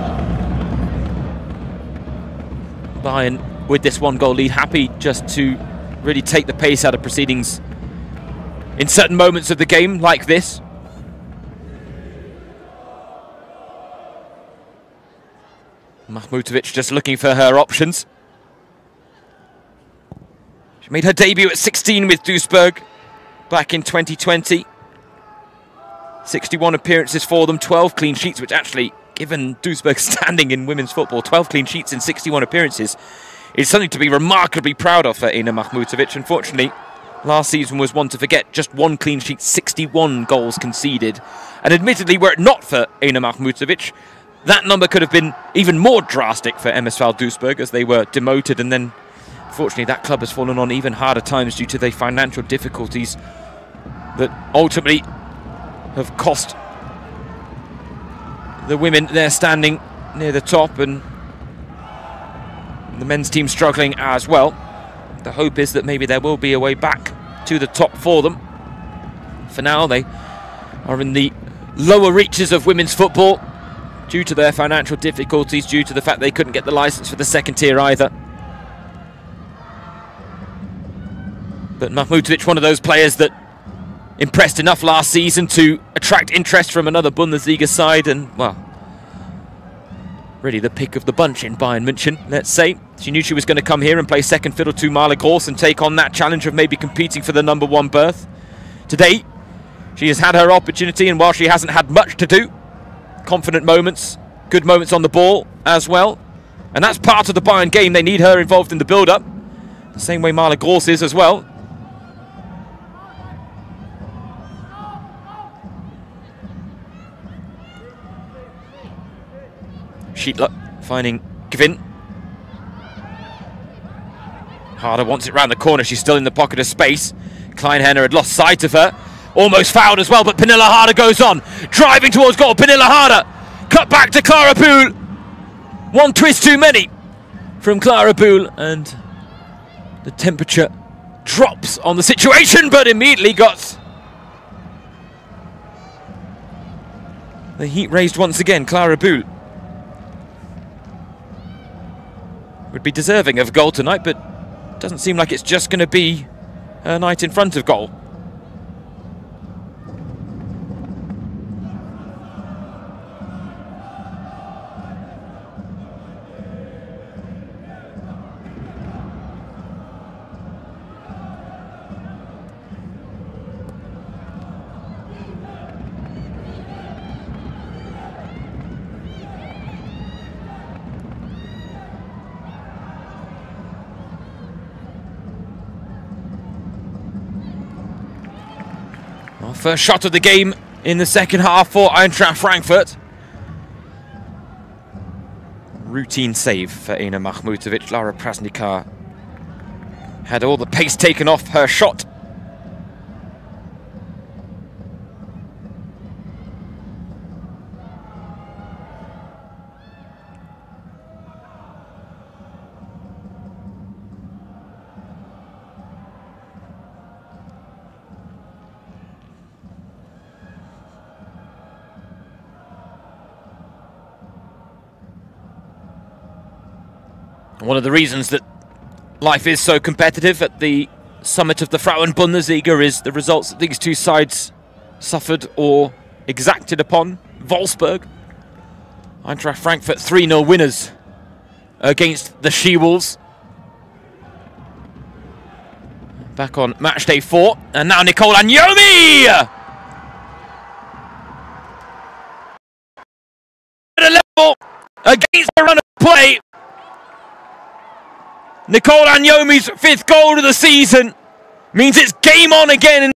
Bayern with this 1-goal lead, happy just to really take the pace out of proceedings in certain moments of the game like this. Mahmutovic just looking for her options. She made her debut at 16 with Duisburg back in 2020. 61 appearances for them, 12 clean sheets, which actually, given Duisburg's standing in women's football, 12 clean sheets in 61 appearances is something to be remarkably proud of for Ina Mahmutovic. Unfortunately, last season was one to forget. Just 1 clean sheet, 61 goals conceded. And admittedly, were it not for Ina Mahmutovic, that number could have been even more drastic for MSV Duisburg, as they were demoted, and then unfortunately that club has fallen on even harder times due to the financial difficulties that ultimately have cost the women their standing near the top, and the men's team struggling as well. The hope is that maybe there will be a way back to the top for them. For now, they are in the lower reaches of women's football due to their financial difficulties, due to the fact they couldn't get the license for the second tier either. But Mahmutovic, one of those players that impressed enough last season to attract interest from another Bundesliga side, and, well, really the pick of the bunch in Bayern München, let's say. She knew she was going to come here and play second fiddle to Marla Gross and take on that challenge of maybe competing for the #1 berth. Today, she has had her opportunity, and while she hasn't had much to do, confident moments, good moments on the ball as well. And that's part of the Bayern game. They need her involved in the build-up, the same way Marla Gross is as well. Schiedler finding Gwyn. Harder wants it round the corner. She's still in the pocket of space. Kleinhenner had lost sight of her. Almost fouled as well, but Pernilla Harder goes on. Driving towards goal. Pernilla Harder. Cut back to Clara Pool. One twist too many from Clara Pool, and the temperature drops on the situation, but immediately got the heat raised once again. Clara Pool would be deserving of a goal tonight, but doesn't seem like it's just going to be her night in front of goal. First shot of the game in the second half for Eintracht Frankfurt. Routine save for Ina Mahmutovic. Lara Prasnikar had all the pace taken off her shot. One of the reasons that life is so competitive at the summit of the Frauen Bundesliga is the results that these two sides suffered or exacted upon. Wolfsburg, Eintracht Frankfurt 3-0 winners against the She-Wolves. Back on match day 4, and now Nicole Anyomi! At a level against the run of play. Nicole Anyomi's 5th goal of the season means it's game on again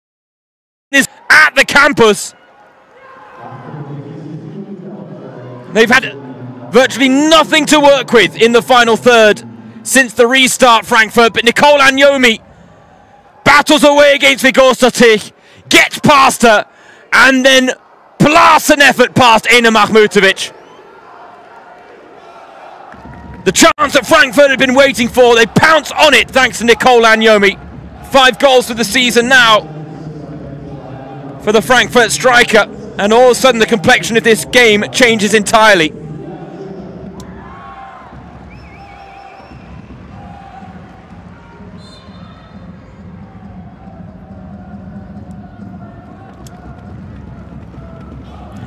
at the campus. They've had virtually nothing to work with in the final third since the restart, Frankfurt, but Nicole Anyomi battles away against Vigorstotich, gets past her, and then blasts an effort past Ena Mahmutovic. The chance that Frankfurt had been waiting for, they pounce on it thanks to Nicole Anyomi. 5 goals for the season now for the Frankfurt striker, and all of a sudden the complexion of this game changes entirely.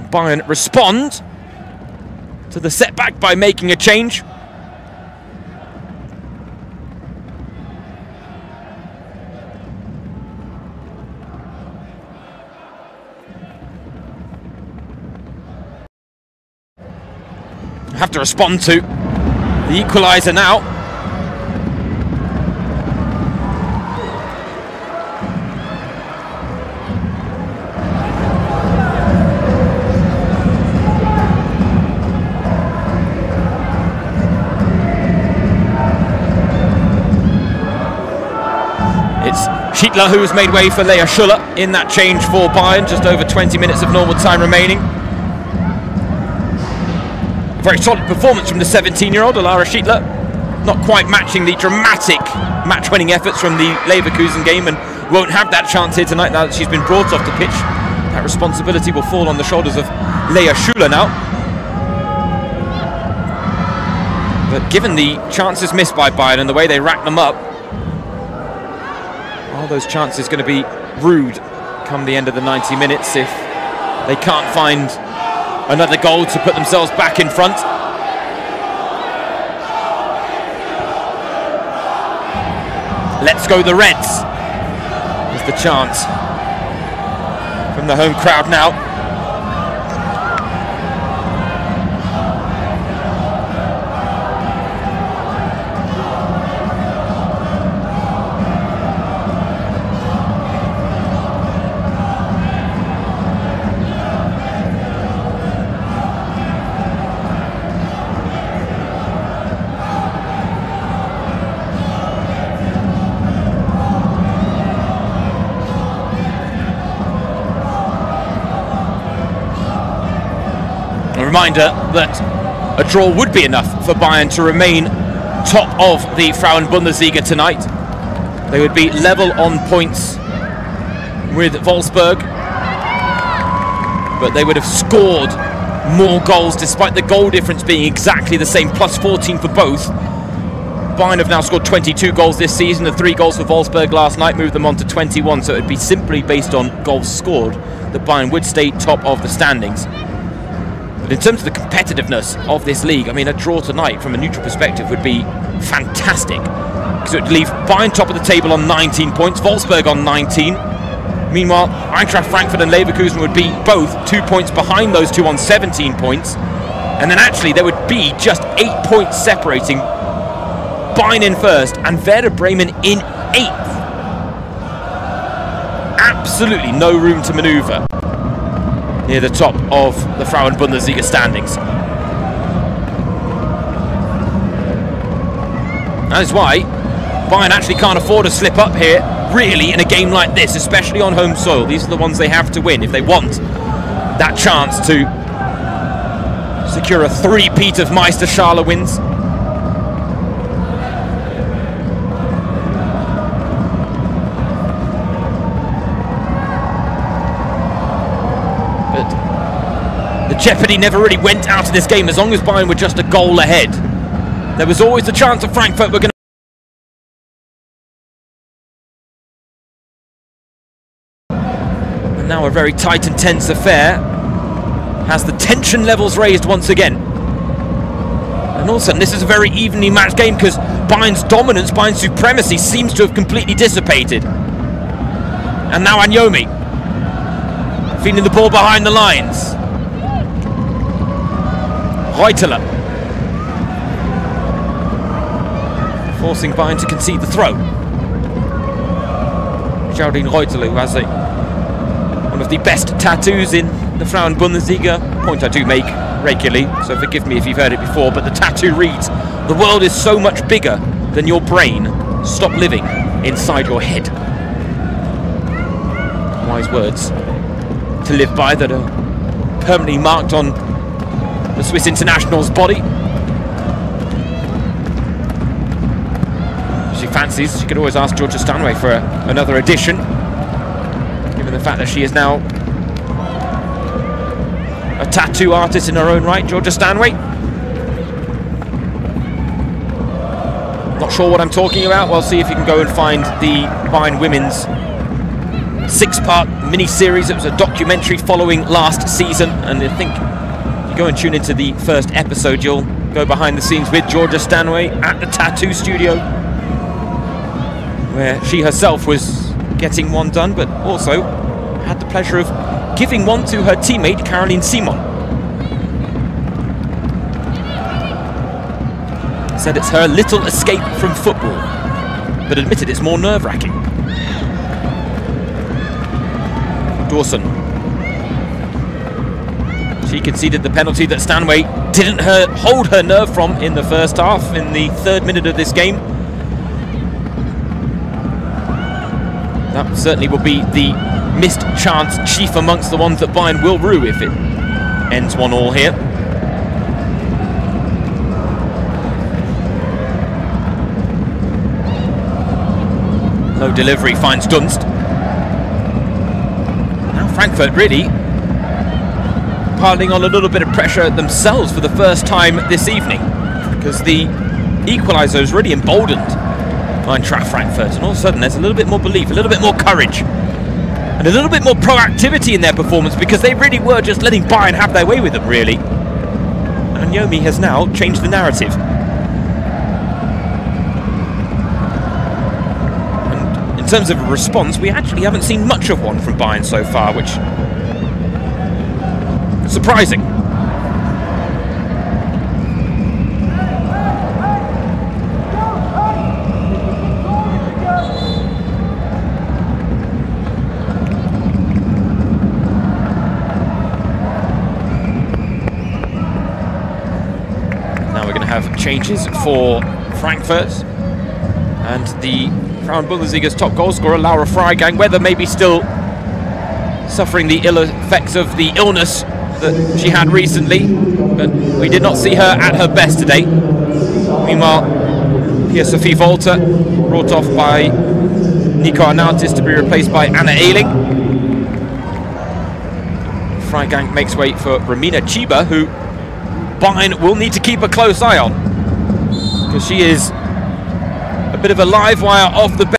Bayern respond to the setback by making a change. Have to respond to the equaliser now. It's Schiedler who has made way for Lea Schuller in that change for Bayern. Just over 20 minutes of normal time remaining. Very solid performance from the 17-year-old, Alara Schiedler. Not quite matching the dramatic match-winning efforts from the Leverkusen game, and won't have that chance here tonight now that she's been brought off the pitch. That responsibility will fall on the shoulders of Lea Schuller now. But given the chances missed by Bayern and the way they rack them up, are those chances going to be rude come the end of the 90 minutes if they can't find another goal to put themselves back in front? Let's go the Reds. There's the chant from the home crowd now. Reminder that a draw would be enough for Bayern to remain top of the Frauen Bundesliga tonight. They would be level on points with Wolfsburg, but they would have scored more goals despite the goal difference being exactly the same, plus 14 for both. Bayern have now scored 22 goals this season. The 3 goals for Wolfsburg last night moved them on to 21, so it would be simply based on goals scored that Bayern would stay top of the standings. But in terms of the competitiveness of this league, I mean, a draw tonight from a neutral perspective would be fantastic, because it would leave Bayern top of the table on 19 points, Wolfsburg on 19. Meanwhile, Eintracht Frankfurt and Leverkusen would be both 2 points behind those two on 17 points. And then actually there would be just 8 points separating Bayern in first and Werder Bremen in 8th. Absolutely no room to manoeuvre near the top of the Frauen Bundesliga standings. That is why Bayern actually can't afford to slip up here, really, in a game like this, especially on home soil. These are the ones they have to win if they want that chance to secure a three-peat of Meisterschale wins. The jeopardy never really went out of this game as long as Bayern were just a goal ahead. There was always the chance that Frankfurt were going to... And now a very tight and tense affair has the tension levels raised once again. And all of a sudden, this is a very evenly matched game because Bayern's dominance, Bayern's supremacy seems to have completely dissipated. And now Anyomi feeding the ball behind the lines. Reuteler forcing Bayern to concede the throw. Geraldine Reuteler, who has one of the best tattoos in the Frauen Bundesliga, point I do make regularly, so forgive me if you've heard it before, but the tattoo reads, "The world is so much bigger than your brain. Stop living inside your head." Wise words to live by that are permanently marked on the Swiss international's body. If she fancies, she could always ask Georgia Stanway for another edition, given the fact that she is now a tattoo artist in her own right, Georgia Stanway. Not sure what I'm talking about. Well, see if you can go and find the Bayern Women's 6-part mini-series. It was a documentary following last season, and I think if you go and tune into the first episode, you'll go behind the scenes with Georgia Stanway at the tattoo studio, where she herself was getting one done, but also had the pleasure of giving one to her teammate Caroline Simon. Said it's her little escape from football, but admitted it's more nerve-wracking. Dawson. She conceded the penalty that Stanway didn't hold her nerve from in the first half, in the 3rd minute of this game. That certainly will be the missed chance chief amongst the ones that Bayern will rue if it ends 1-1 here. Low delivery finds Dunst. Now Frankfurt really piling on a little bit of pressure themselves for the first time this evening, because the equaliser has really emboldened Eintracht Frankfurt, and all of a sudden there's a little bit more belief, a little bit more courage, and a little bit more proactivity in their performance, because they really were just letting Bayern have their way with them, really. And Yomi has now changed the narrative. And in terms of a response, we actually haven't seen much of one from Bayern so far, which is surprising. Have changes for Frankfurt, and the Frauen Bundesliga's top goal scorer Laura Freigang, whether maybe still suffering the ill effects of the illness that she had recently, but we did not see her at her best today. Meanwhile, Pia-Sophie Volter brought off by Nico Arnautis to be replaced by Anna Ehling. Freigang makes way for Romina Chiba, who Bayern will need to keep a close eye on, because she is a bit of a live wire off the bench.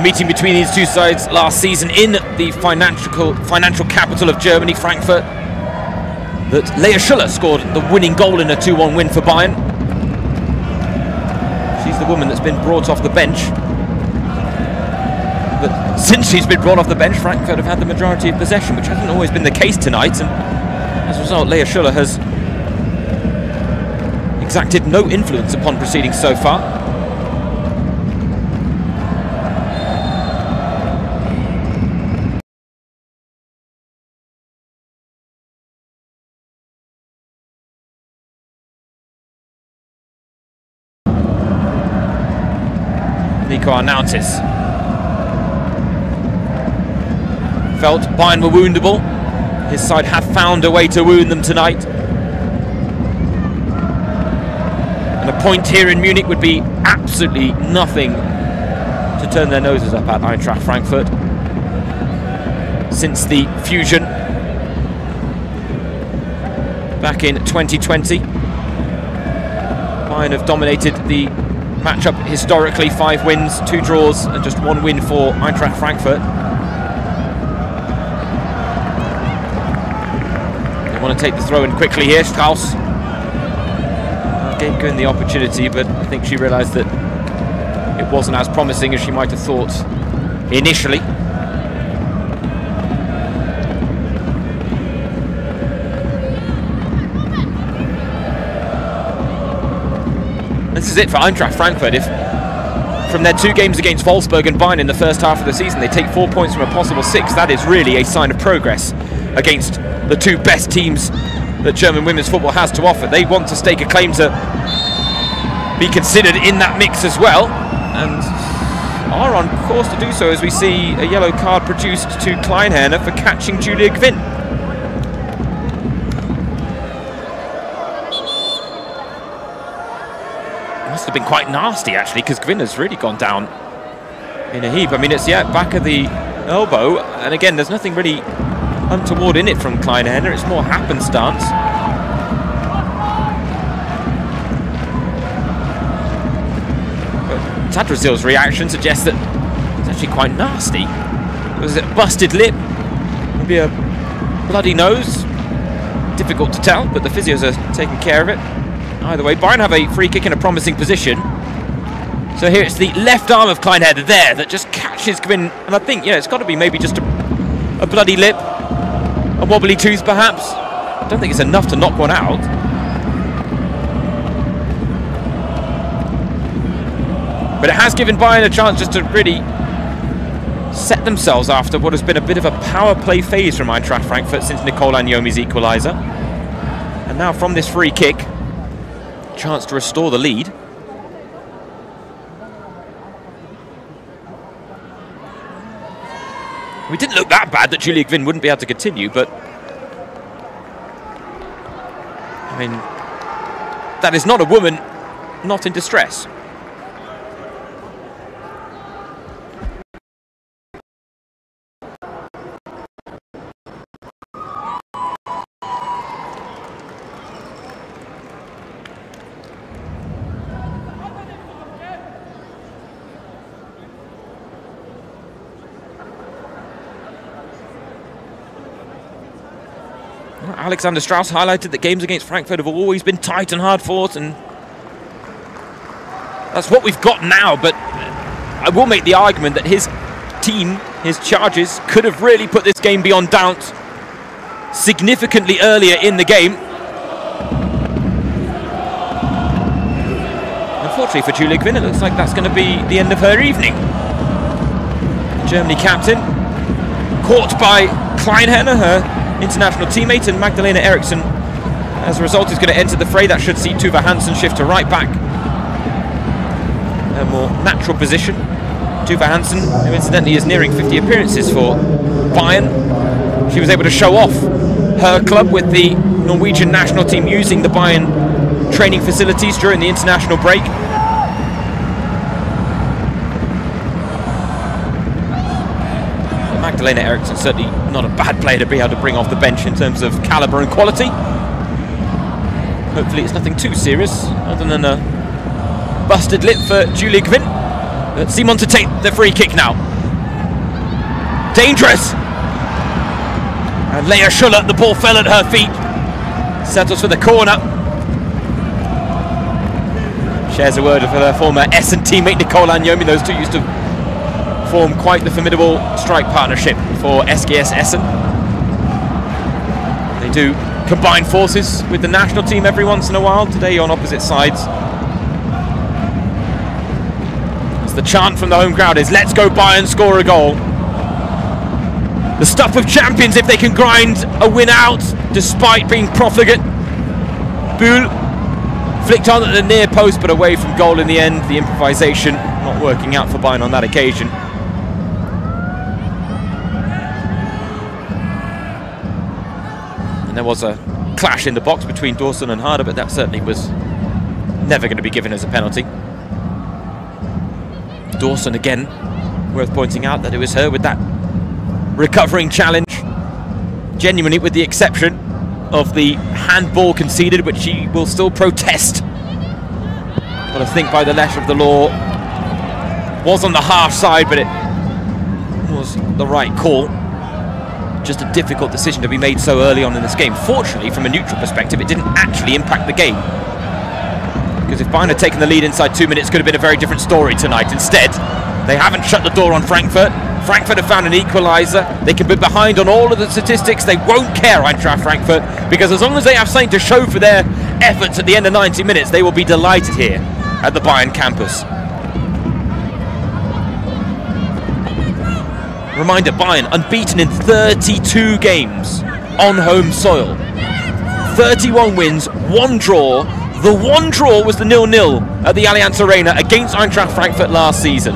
meeting between these two sides last season in the financial capital of Germany, Frankfurt, that Lea Schuller scored the winning goal in a 2-1 win for Bayern. She's the woman that's been brought off the bench. But since she's been brought off the bench, Frankfurt have had the majority of possession, which hasn't always been the case tonight. And as a result, Lea Schuller has exacted no influence upon proceedings so far. Nico Arnautis felt Bayern were woundable. His side have found a way to wound them tonight. And a point here in Munich would be absolutely nothing to turn their noses up at Eintracht Frankfurt. Since the fusion back in 2020, Bayern have dominated the matchup historically. 5 wins, 2 draws, and just 1 win for Eintracht Frankfurt. They want to take the throw in quickly here. Strauss gave Gwyn the opportunity, but I think she realised that it wasn't as promising as she might have thought initially. This is it for Eintracht Frankfurt. If from their 2 games against Wolfsburg and Bayern in the first half of the season they take 4 points from a possible 6, that is really a sign of progress against the 2 best teams that German women's football has to offer. They want to stake a claim to be considered in that mix as well, and are on course to do so, as we see a yellow card produced to Kleinherner for catching Julia Gwyn. Must have been quite nasty actually, because Gwyn has really gone down in a heap. I mean, it's back of the elbow, and again there's nothing really untoward in it from Kleinherner. It's more happenstance. But Tadrazil's reaction suggests that it's actually quite nasty. Was it a busted lip? Maybe a bloody nose? Difficult to tell, but the physios are taking care of it. Either way, Bayern have a free kick in a promising position. So here it's the left arm of Kleinherner there that just catches Gwyn, and I think, it's got to be maybe just a bloody lip, a wobbly tooth perhaps. I don't think it's enough to knock one out. But it has given Bayern a chance just to really set themselves after what has been a bit of a power play phase from Eintracht Frankfurt since Nicole Agnomi's equaliser. And now from this free kick, chance to restore the lead. We didn't look that bad that Julia Gwyn wouldn't be able to continue, but I mean, that is not a woman not in distress. Alexander Strauss highlighted that games against Frankfurt have always been tight and hard fought, and that's what we've got now. But I will make the argument that his team, his charges, could have really put this game beyond doubt significantly earlier in the game. Unfortunately for Julia Gwyn, it looks like that's going to be the end of her evening. Germany captain, caught by Kleinherner, her international teammate, and Magdalena Eriksson, as a result, is going to enter the fray. That should see Tuva Hansen shift to right back, a more natural position. Tuva Hansen, who incidentally is nearing 50 appearances for Bayern. She was able to show off her club with the Norwegian national team using the Bayern training facilities during the international break. Magdalena Eriksson certainly not a bad player to be able to bring off the bench in terms of calibre and quality. Hopefully it's nothing too serious other than a busted lip for Julia Gwyn. But Simon to take the free kick now. Dangerous! And Leah Schuller, the ball fell at her feet. Settles for the corner. Shares a word with her former Essen teammate Nicole Anjomi. Those two used to form quite the formidable strike partnership for SGS Essen. They do combine forces with the national team every once in a while, today on opposite sides. As the chant from the home crowd is, let's go Bayern, score a goal. The stuff of champions if they can grind a win out despite being profligate. Buhl flicked on at the near post but away from goal in the end. The improvisation not working out for Bayern on that occasion. And there was a clash in the box between Dawson and Harder, but that certainly was never going to be given as a penalty. Dawson again, worth pointing out that it was her with that recovering challenge, genuinely with the exception of the handball conceded, which she will still protest. But I think by the letter of the law was on the half side, but it was the right call. Just a difficult decision to be made so early on in this game. Fortunately, from a neutral perspective, it didn't actually impact the game, because if Bayern had taken the lead inside 2 minutes, it could have been a very different story tonight. Instead, they haven't shut the door on Frankfurt. Frankfurt have found an equaliser. They can be behind on all of the statistics. They won't care, Eintracht Frankfurt, because as long as they have something to show for their efforts at the end of 90 minutes, they will be delighted here at the Bayern campus. Reminder, Bayern unbeaten in 32 games on home soil. 31 wins, 1 draw. The 1 draw was the 0-0 at the Allianz Arena against Eintracht Frankfurt last season.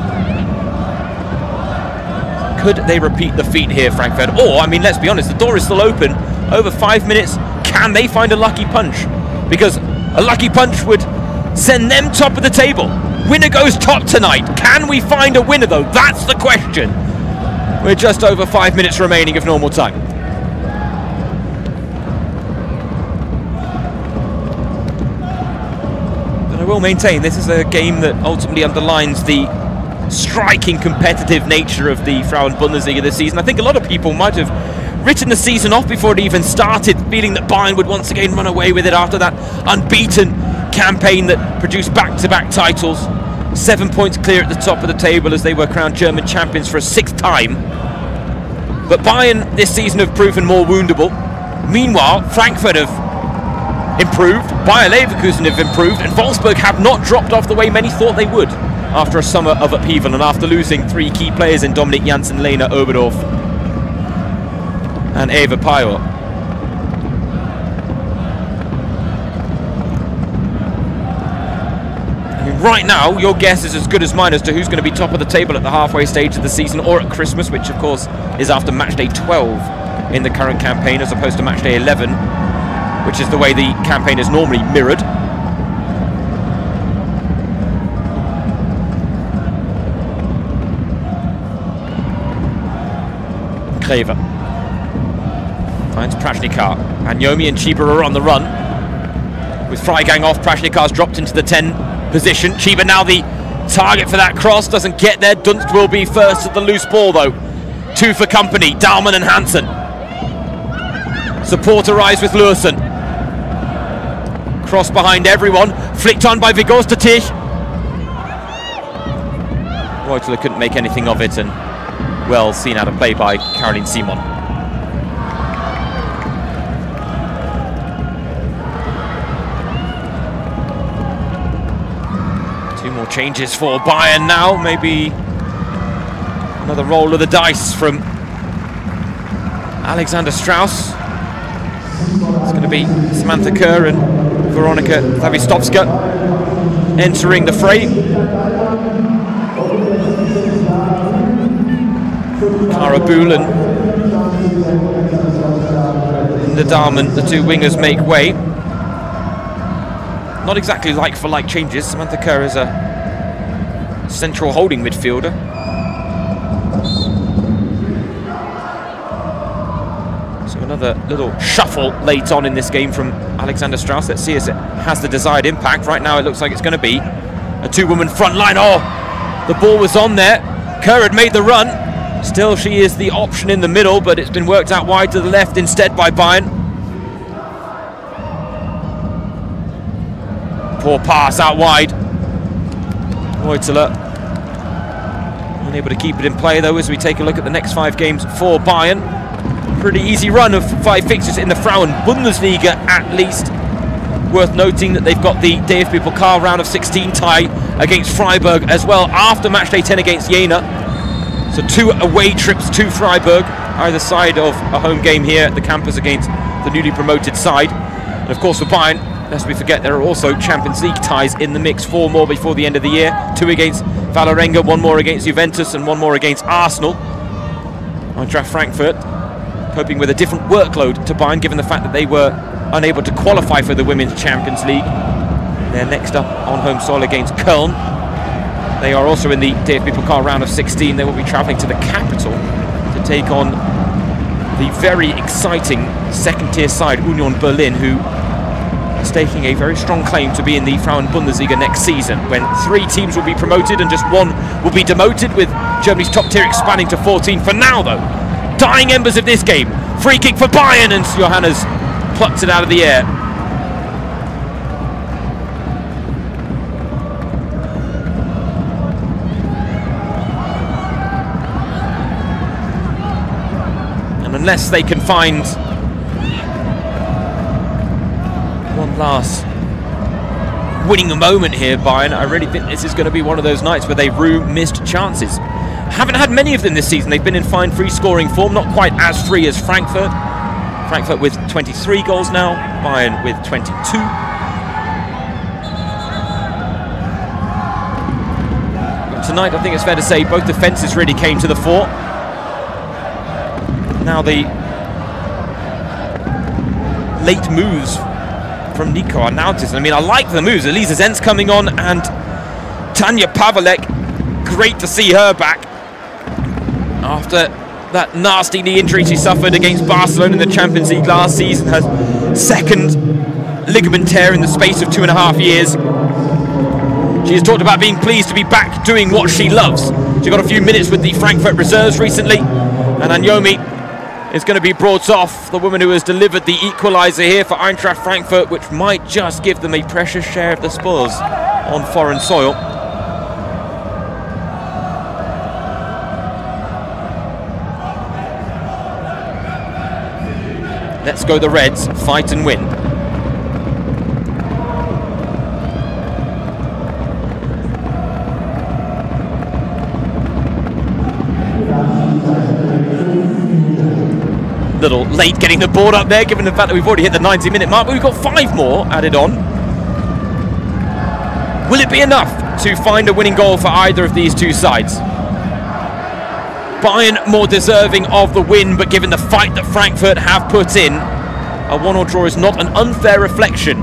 Could they repeat the feat here, Frankfurt? Or, I mean, let's be honest, the door is still open. Over 5 minutes, can they find a lucky punch? Because a lucky punch would send them top of the table. Winner goes top tonight. Can we find a winner, though? That's the question. We're just over 5 minutes remaining of normal time. But I will maintain this is a game that ultimately underlines the striking competitive nature of the Frauen Bundesliga this season. I think a lot of people might have written the season off before it even started, feeling that Bayern would once again run away with it after that unbeaten campaign that produced back-to-back titles. 7 points clear at the top of the table as they were crowned German champions for a 6th time. But Bayern this season have proven more woundable. Meanwhile, Frankfurt have improved, Bayer Leverkusen have improved, and Wolfsburg have not dropped off the way many thought they would after a summer of upheaval and after losing 3 key players in Dominik Janssen, Lena Oberdorf and Eva Pawar. I mean, right now, your guess is as good as mine as to who's going to be top of the table at the halfway stage of the season, or at Christmas, which of course is after match day 12 in the current campaign, as opposed to match day 11, which is the way the campaign is normally mirrored. Krever finds Prashnikar. Anjomi and Chiba are on the run. With Freigang off, Prashnikar's dropped into the 10 position. Chiba now the target for that cross, doesn't get there. Dunst will be first at the loose ball though. 2 for company, Dahlmann and Hansen. Support arrives with Lursen. Cross behind everyone, flicked on by Vigorstatich. Reuteler couldn't make anything of it, and well seen out of play by Caroline Simon. Two more changes for Bayern now, maybe another roll of the dice from Alexander Strauss. It's going to be Samantha Kerr and Veronika Zawistovska entering the fray. Clara Buhl and the Dahlmann, the 2 wingers, make way. Not exactly like-for-like changes. Samantha Kerr is a central holding midfielder. So another little shuffle late on in this game from Alexander Strauss. Let's see if it has the desired impact. Right now it looks like it's going to be a 2-woman front line. Oh, the ball was on there. Kerr had made the run. Still, she is the option in the middle, but it's been worked out wide to the left instead by Bayern. Poor pass out wide. Reuteler unable to keep it in play though as we take a look at the next 5 games for Bayern. Pretty easy run of 5 fixtures in the Frauen Bundesliga at least. Worth noting that they've got the DFB Pokal round of 16 tie against Freiburg as well after match day 10 against Jena. So 2 away trips to Freiburg, either side of a home game here at the campus against the newly promoted side. And of course for Bayern, lest we forget, there are also Champions League ties in the mix, 4 more before the end of the year. 2 against Vålerenga, 1 more against Juventus and 1 more against Arsenal. Eintracht Frankfurt coping with a different workload to Bayern given the fact that they were unable to qualify for the Women's Champions League. They're next up on home soil against Köln. They are also in the DFB Pokal round of 16. They will be travelling to the capital to take on the very exciting second-tier side Union Berlin, who are staking a very strong claim to be in the Frauen Bundesliga next season, when 3 teams will be promoted and just 1 will be demoted, with Germany's top tier expanding to 14. For now, though, dying embers of this game. Free kick for Bayern, and Johannes plucks it out of the air. Unless they can find one last winning moment here, Bayern, I really think this is going to be one of those nights where they rue missed chances. Haven't had many of them this season. They've been in fine free scoring form, not quite as free as Frankfurt. Frankfurt with 23 goals now, Bayern with 22. But tonight, I think it's fair to say both defences really came to the fore. Now the late moves from Nico are noticed. I mean, I like the moves. Elisa Zenz coming on and Tanja Pawelek. Great to see her back after that nasty knee injury she suffered against Barcelona in the Champions League last season. Her 2nd ligament tear in the space of 2.5 years. She has talked about being pleased to be back doing what she loves. She got a few minutes with the Frankfurt reserves recently, and Anyomi is going to be brought off, the woman who has delivered the equaliser here for Eintracht Frankfurt, which might just give them a precious share of the spoils on foreign soil. Let's go the Reds, fight and win. Little late getting the board up there, given the fact that we've already hit the 90-minute mark, but we've got 5 more added on. Will it be enough to find a winning goal for either of these 2 sides? Bayern more deserving of the win, but given the fight that Frankfurt have put in, a 1-1 draw is not an unfair reflection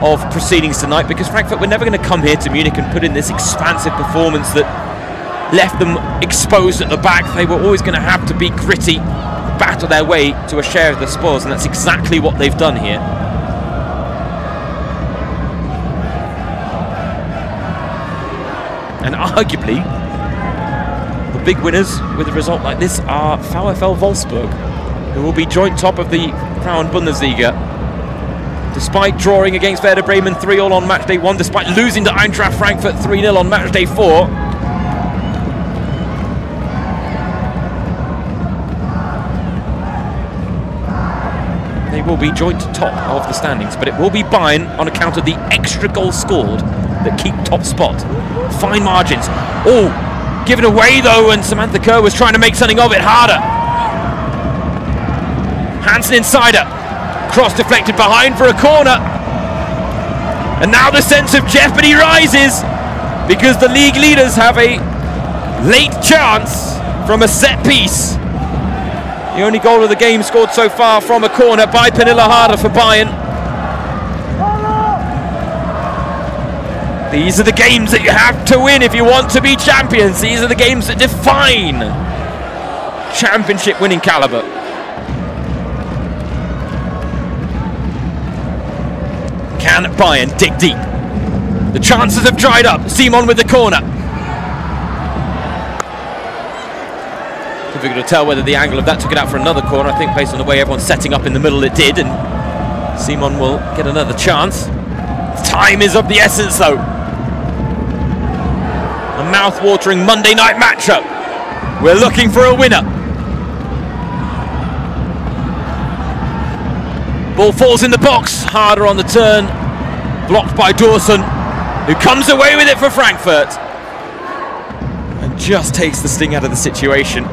of proceedings tonight, because Frankfurt were never going to come here to Munich and put in this expansive performance that left them exposed at the back. They were always going to have to be gritty, battle their way to a share of the spoils, and that's exactly what they've done here. And arguably, the big winners with a result like this are VfL Wolfsburg, who will be joint top of the Frauen Bundesliga. Despite drawing against Werder Bremen 3-all on match day 1, despite losing to Eintracht Frankfurt 3-0 on match day 4, they will be joint top of the standings, but it will be Bayern on account of the extra goals scored that keep top spot. Fine margins. Oh, given away though, and Samantha Kerr was trying to make something of it harder. Hansen inside her. Cross deflected behind for a corner. And now the sense of jeopardy rises, because the league leaders have a late chance from a set piece. The only goal of the game scored so far from a corner by Pernilla Harder for Bayern. These are the games that you have to win if you want to be champions. These are the games that define championship winning caliber. Can Bayern dig deep? The chances have dried up. Simon with the corner. Difficult to tell whether the angle of that took it out for another corner. I think based on the way everyone's setting up in the middle, it did, and Simon will get another chance. Time is of the essence, though. A mouth-watering Monday night matchup. We're looking for a winner. Ball falls in the box, harder on the turn, blocked by Dawson, who comes away with it for Frankfurt and just takes the sting out of the situation.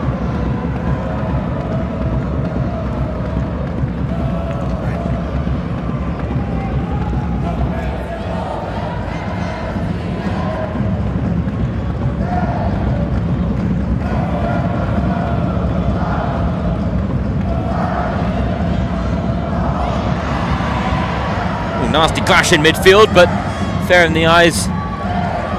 Nasty clash in midfield, but fair in the eyes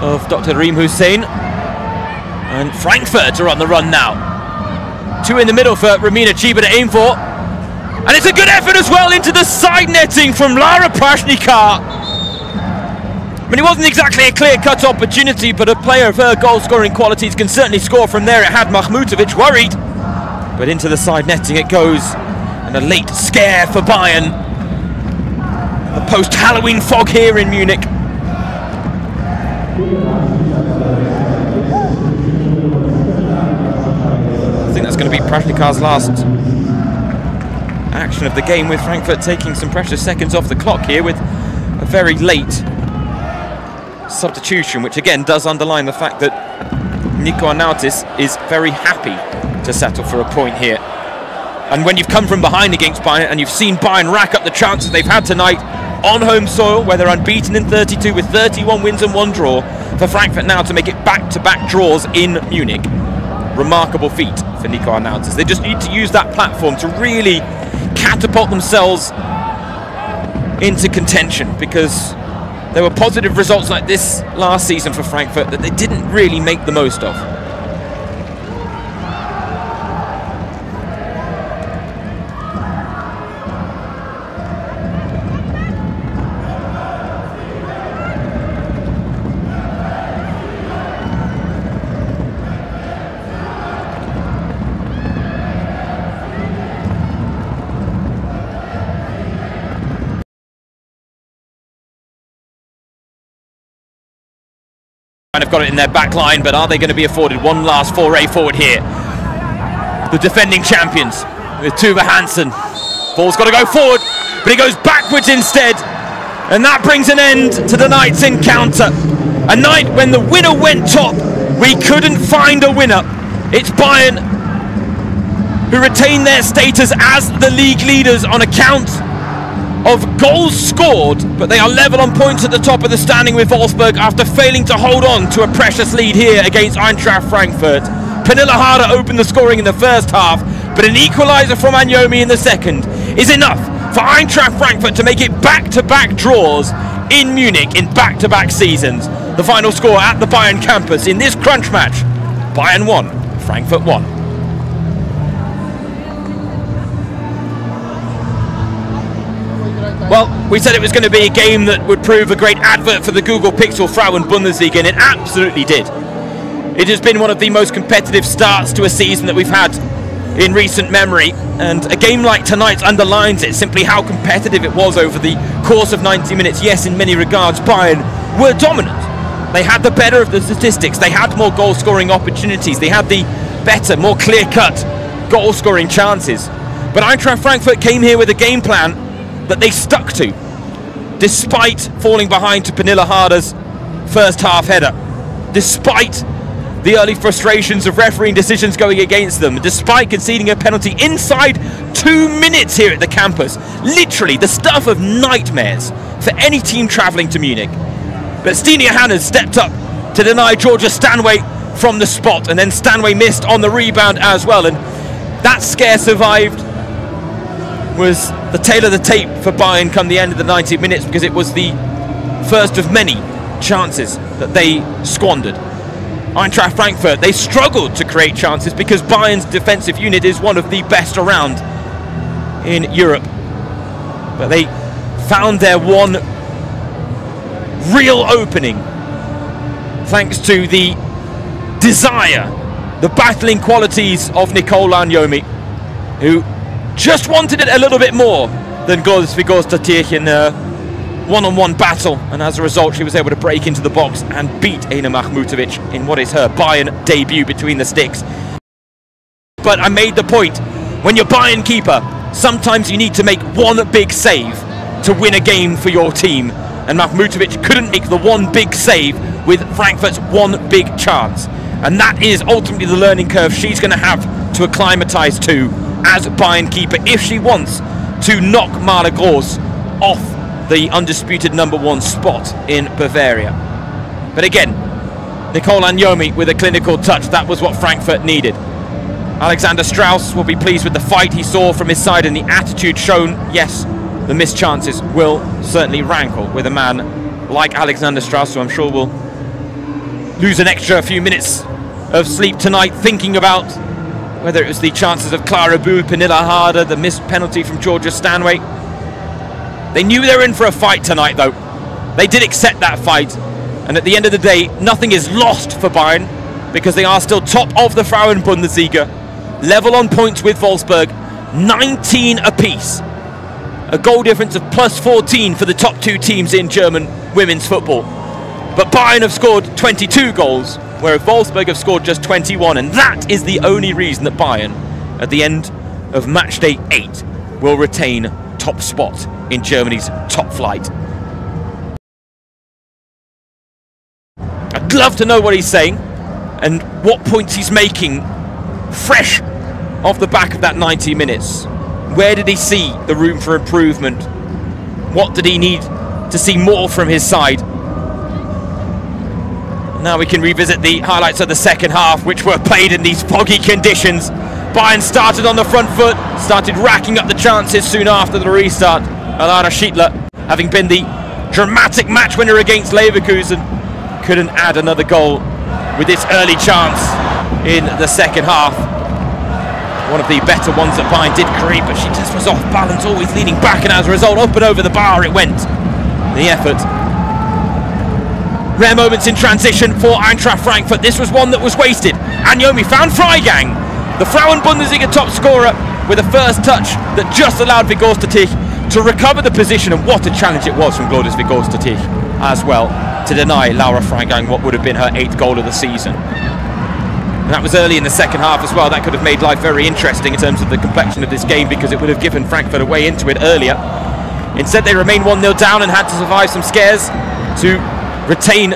of Dr. Reem Hussein. And Frankfurt are on the run now. Two in the middle for Romina Chiba to aim for. And it's a good effort as well into the side netting from Lara Prashnikar. I mean, it wasn't exactly a clear-cut opportunity, but a player of her goal-scoring qualities can certainly score from there. It had Mahmutovic worried. But into the side netting it goes. And a late scare for Bayern. The post-Halloween fog here in Munich. I think that's going to be Prashnikar's last action of the game, with Frankfurt taking some precious seconds off the clock here with a very late substitution, which again does underline the fact that Nico Arnautis is very happy to settle for a point here. And when you've come from behind against Bayern and you've seen Bayern rack up the chances they've had tonight on home soil, where they're unbeaten in 32 with 31 wins and 1 draw, for Frankfurt now to make it back-to-back draws in Munich. Remarkable feat for Nico Arnautis. They just need to use that platform to really catapult themselves into contention, because there were positive results like this last season for Frankfurt that they didn't really make the most of. Have got it in their back line, but are they going to be afforded one last foray forward here? The defending champions with Tuva Hansen. Ball's got to go forward, but it goes backwards instead, and that brings an end to the night's encounter. A night when the winner went top. We couldn't find a winner. It's Bayern who retain their status as the league leaders on account of goals scored, but they are level on points at the top of the standing with Wolfsburg after failing to hold on to a precious lead here against Eintracht Frankfurt. Pernille Harder opened the scoring in the first half, but an equaliser from Anyomi in the second is enough for Eintracht Frankfurt to make it back-to-back draws in Munich in back-to-back seasons. The final score at the Bayern campus in this crunch match: Bayern 1, Frankfurt 1. Well, we said it was going to be a game that would prove a great advert for the Google Pixel Frauen Bundesliga, and it absolutely did. It has been one of the most competitive starts to a season that we've had in recent memory, and a game like tonight's underlines it, simply how competitive it was over the course of 90 minutes. Yes, in many regards, Bayern were dominant. They had the better of the statistics, they had more goal-scoring opportunities, they had the better, more clear-cut goal-scoring chances. But Eintracht Frankfurt came here with a game plan that they stuck to, despite falling behind to Pernille Harder's first half header, despite the early frustrations of refereeing decisions going against them, despite conceding a penalty inside 2 minutes here at the campus. Literally the stuff of nightmares for any team travelling to Munich. But Stine Hannes stepped up to deny Georgia Stanway from the spot, and then Stanway missed on the rebound as well, and that scare survived. Was the tail of the tape for Bayern come the end of the 90 minutes, because it was the first of many chances that they squandered. Eintracht Frankfurt, they struggled to create chances because Bayern's defensive unit is one of the best around in Europe. But they found their one real opening thanks to the desire the battling qualities of Nicola Anyomi, who just wanted it a little bit more than Vigorsta in a one-on-one battle, and as a result she was able to break into the box and beat Ena Mahmutovic in what is her Bayern debut between the sticks. But I made the point, when you're Bayern keeper, sometimes you need to make one big save to win a game for your team, and Mahmutovic couldn't make the one big save with Frankfurt's one big chance, and that is ultimately the learning curve she's going to have to acclimatise to as Bayern keeper if she wants to knock Mara Gross off the undisputed #1 spot in Bavaria. But again, Nicola Anyomi with a clinical touch, that was what Frankfurt needed. Alexander Strauss will be pleased with the fight he saw from his side and the attitude shown. Yes, the missed chances will certainly rankle with a man like Alexander Strauss, who I'm sure will lose an extra few minutes of sleep tonight thinking about whether it was the chances of Clara Buhl, Pernilla Harder, the missed penalty from Georgia Stanway. They knew they were in for a fight tonight, though. They did accept that fight, and at the end of the day, nothing is lost for Bayern, because they are still top of the Frauen Bundesliga, level on points with Wolfsburg, 19 apiece. A goal difference of +14 for the top two teams in German women's football. But Bayern have scored 22 goals, whereas Wolfsburg have scored just 21, and that is the only reason that Bayern, at the end of match day 8, will retain top spot in Germany's top flight. I'd love to know what he's saying and what points he's making fresh off the back of that 90 minutes. Where did he see the room for improvement? What did he need to see more from his side? Now we can revisit the highlights of the second half, which were played in these foggy conditions. Bayern started on the front foot, started racking up the chances soon after the restart. Alara Schiedler, having been the dramatic match winner against Leverkusen, couldn't add another goal with this early chance in the second half. One of the better ones that Bayern did create, but she just was off balance, always leaning back, and as a result, up and over the bar it went. The effort. Rare moments in transition for Eintracht Frankfurt. This was one that was wasted. Anyomi found Freigang, the Frauen Bundesliga top scorer, with a first touch that just allowed Vigorsta to recover the position, and what a challenge it was from Glodis Vigorsta as well to deny Laura Freigang what would have been her 8th goal of the season. And that was early in the second half as well. That could have made life very interesting in terms of the complexion of this game, because it would have given Frankfurt a way into it earlier. Instead, they remained 1-0 down and had to survive some scares to retain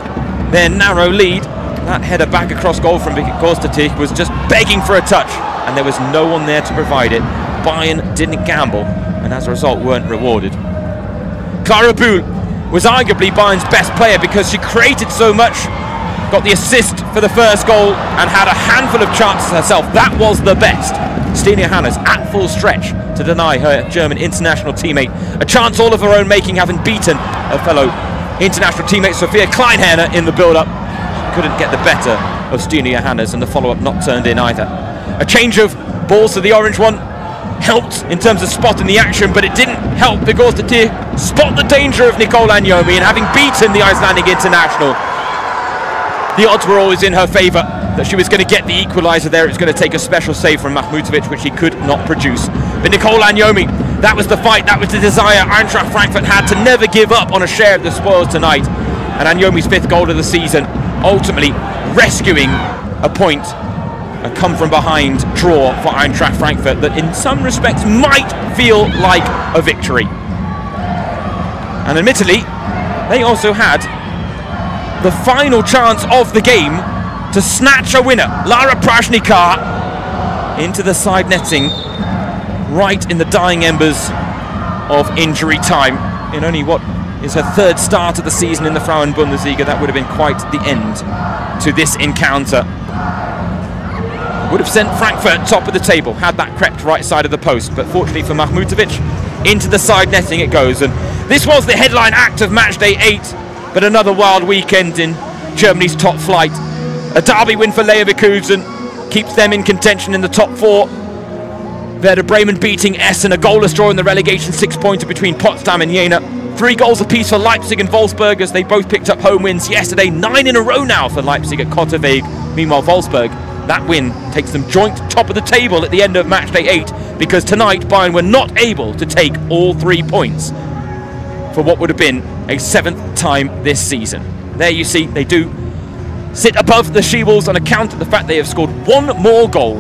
their narrow lead. That header back across goal from Vigorsta was just begging for a touch, and there was no one there to provide it. Bayern didn't gamble, and as a result weren't rewarded. Clara Buhl was arguably Bayern's best player because she created so much, got the assist for the first goal, and had a handful of chances herself. That was the best. Stenia Hannes at full stretch to deny her German international teammate a chance all of her own making, having beaten her fellow international teammate Sophia Kleinherner in the build-up. Couldn't get the better of Stenia Hannes, and the follow-up not turned in either. A change of balls to the orange one helped in terms of spotting the action, but it didn't help Vigorsta spot the danger of Nicola Anyomi, and having beaten the Icelandic international, the odds were always in her favour that she was going to get the equaliser there. It was going to take a special save from Mahmutovic, which he could not produce. But Nicola Anyomi, that was the fight, that was the desire Eintracht Frankfurt had to never give up on a share of the spoils tonight. And Anyomi's 5th goal of the season, ultimately rescuing a point, a come-from-behind draw for Eintracht Frankfurt that in some respects might feel like a victory. And admittedly, they also had the final chance of the game to snatch a winner. Lara Prashnikar into the side netting right in the dying embers of injury time. In only what is her 3rd start of the season in the Frauen Bundesliga, that would have been quite the end to this encounter. Would have sent Frankfurt top of the table had that crept right side of the post, but fortunately for Mahmutovic, into the side netting it goes. And this was the headline act of match day 8, but another wild weekend in Germany's top flight. A derby win for Leverkusen keeps them in contention in the top 4. Werder Bremen beating Essen, a goalless draw in the relegation 6-pointer between Potsdam and Jena. 3 goals apiece for Leipzig and Wolfsburg as they both picked up home wins yesterday. 9 in a row now for Leipzig at Kotterweg. Meanwhile, Wolfsburg That win takes them joint top of the table at the end of match day 8, because tonight Bayern were not able to take all 3 points for what would have been a 7th time this season. There you see, they do sit above the She-Wolves on account of the fact they have scored 1 more goal.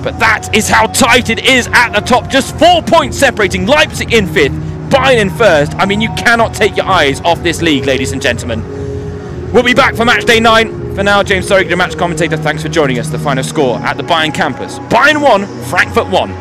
But that is how tight it is at the top. Just 4 points separating Leipzig in 5th, Bayern in 1st. I mean, you cannot take your eyes off this league, ladies and gentlemen. We'll be back for match day 9. For now, James Surrey, the match commentator, thanks for joining us. The final score at the Bayern campus: Bayern 1, Frankfurt 1.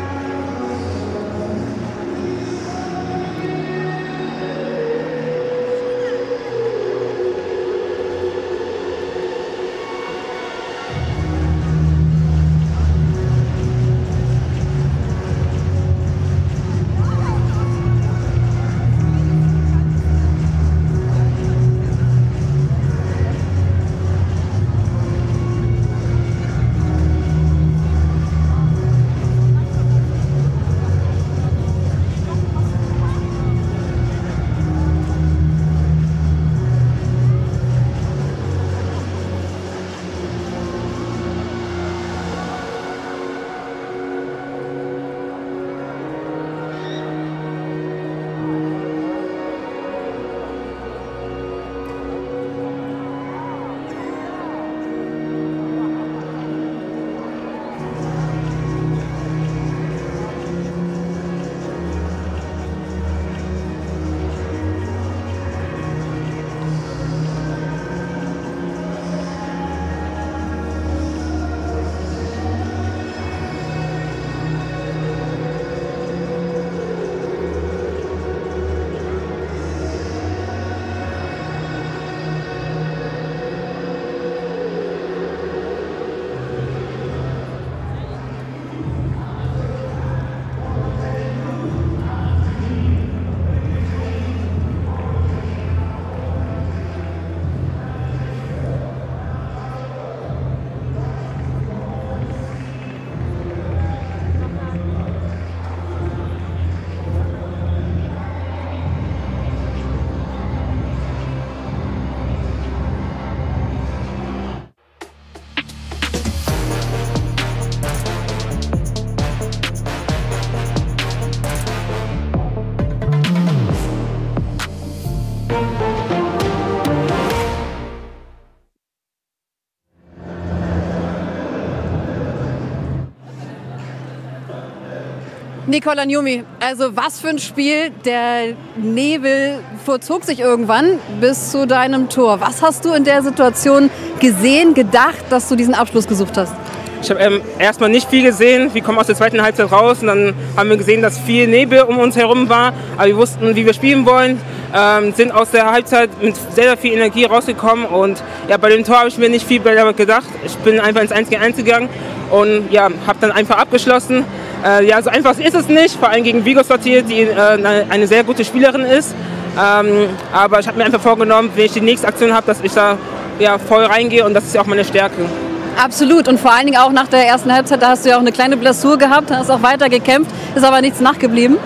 Nicola Njumi, also was für ein Spiel. Der Nebel vollzog sich irgendwann bis zu deinem Tor. Was hast du in der Situation gesehen, gedacht, dass du diesen Abschluss gesucht hast? Ich habe erstmal nicht viel gesehen. Wir kommen aus der zweiten Halbzeit raus und dann haben wir gesehen, dass viel Nebel um uns herum war. Aber wir wussten, wie wir spielen wollen, sind aus der Halbzeit mit sehr, sehr viel Energie rausgekommen. Und ja, bei dem Tor habe ich mir nicht viel gedacht. Ich bin einfach ins 1-gegen-1 gegangen und ja, habe dann einfach abgeschlossen. Ja, so einfach ist es nicht, vor allem gegen Vigossortier, die eine sehr gute Spielerin ist. Aber ich habe mir einfach vorgenommen, wenn ich die nächste Aktion habe, dass ich da ja, voll reingehe und das ist ja auch meine Stärke. Absolut, und vor allen Dingen auch nach der ersten Halbzeit, da hast du ja auch eine kleine Blessur gehabt, hast auch weiter gekämpft, ist aber nichts nachgeblieben.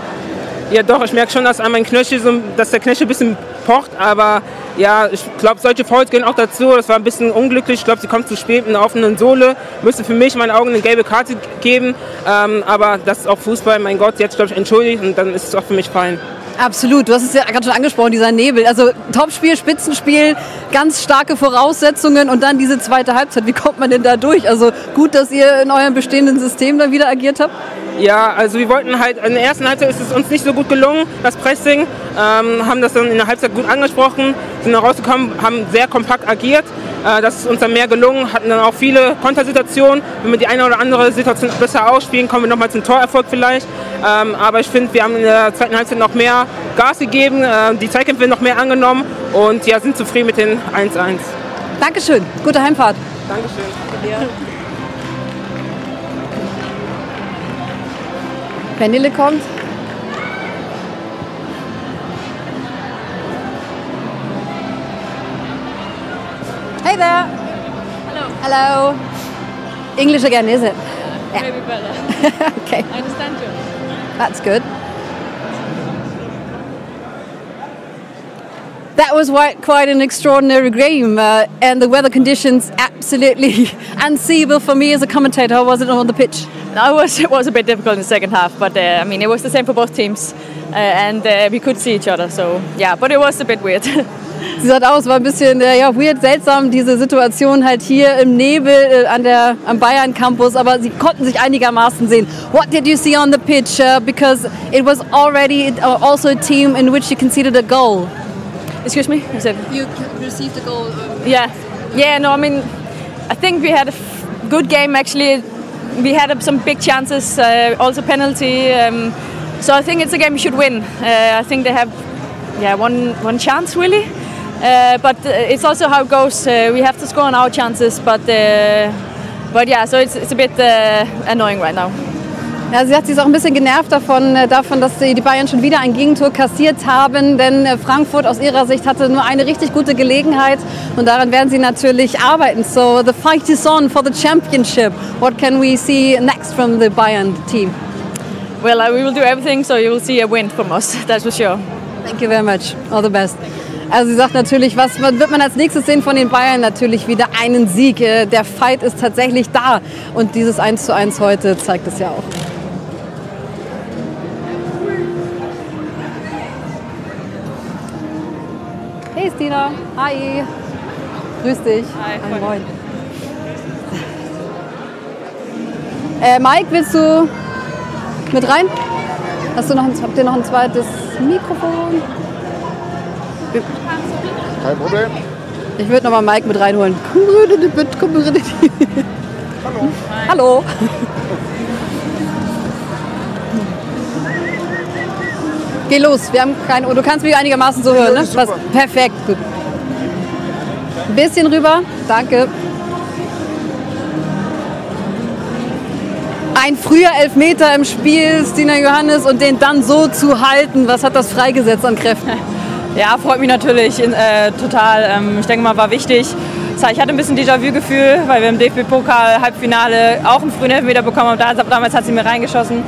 Ja doch, ich merke schon, dass an meinem Knöchel dass der Knöchel ein bisschen pocht, aber ja, ich glaube, solche Fouls gehören auch dazu. Das war ein bisschen unglücklich, ich glaube, sie kommt zu spät mit einer offenen Sohle, müsste für mich in meinen Augen eine gelbe Karte geben, aber das ist auch Fußball, mein Gott, jetzt glaube ich entschuldigt und dann ist es auch für mich fein. Absolut, du hast es ja gerade schon angesprochen, dieser Nebel. Also Topspiel, Spitzenspiel, ganz starke Voraussetzungen und dann diese zweite Halbzeit. Wie kommt man denn da durch? Also gut, dass ihr in eurem bestehenden System dann wieder agiert habt? Ja, also wir wollten halt, in der ersten Halbzeit ist es uns nicht so gut gelungen, das Pressing, haben das dann in der Halbzeit gut angesprochen, sind dann rausgekommen, haben sehr kompakt agiert. Das ist uns dann mehr gelungen, hatten dann auch viele Kontersituationen. Wenn wir die eine oder andere Situation besser ausspielen, kommen wir nochmal zum Torerfolg vielleicht. Aber ich finde, wir haben in der zweiten Halbzeit noch mehr Gas gegeben, die Zweikämpfe noch mehr angenommen und ja, sind zufrieden mit den 1-1. Dankeschön, gute Heimfahrt. Dankeschön. Ja. Penile kommt. Hey there. Hello. Hello. English again, is it? Yeah, maybe better. Okay. I understand you. That's good. That was quite an extraordinary game, and the weather conditions absolutely unseeable for me as a commentator. How was it on the pitch? No, it was a bit difficult in the second half, but I mean, it was the same for both teams, and we could see each other. So yeah, but it was a bit weird. Sie sagt auch, es war ein bisschen weird, seltsam, diese Situation halt hier im Nebel am Bayern Campus, aber sie konnten sich einigermaßen sehen. What did you see on the pitch? Because it was already also a team in which you conceded a goal. Excuse me? You received a goal. Yeah, no, I mean, I think we had a good game actually. We had some big chances, also penalty. So I think it's a game we should win. I think they have one chance really. But it's also how it goes. We have to score on our chances, but yeah, so it's a bit annoying right now. Ja, sie sagt, sie ist auch ein bisschen genervt davon, dass die Bayern schon wieder ein Gegentor kassiert haben, denn Frankfurt aus ihrer Sicht hatte nur eine richtig gute Gelegenheit und daran werden sie natürlich arbeiten. So the fight is on for the championship. What can we see next from the Bayern team? Well, we will do everything, so you will see a win from us, that's for sure. Thank you very much. All the best. Also sie sagt natürlich, was wird man als nächstes sehen von den Bayern? Natürlich wieder einen Sieg. Der Fight ist tatsächlich da und dieses 1:1 heute zeigt es ja auch. Hey Stina, hi, grüß dich. Hi, moin. Mike, willst du mit rein? Habt ihr noch ein zweites Mikrofon? Kein Problem. Ich würde noch mal Mike mit reinholen. Hallo. Hallo. Geh los, wir haben du kannst mich einigermaßen so hören, ne? Was, perfekt, gut. Ein bisschen rüber, danke. Ein früher Elfmeter im Spiel, Stina Johannes, und den dann so zu halten, was hat das freigesetzt an Kräften? Ja, freut mich natürlich total. Ich denke mal, war wichtig. Ich hatte ein bisschen Déjà-vu-Gefühl, weil wir im DFB-Pokal-Halbfinale auch einen frühen Elfmeter bekommen haben. Damals hat sie mir reingeschossen.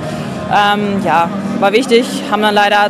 Ja, war wichtig. Haben dann leider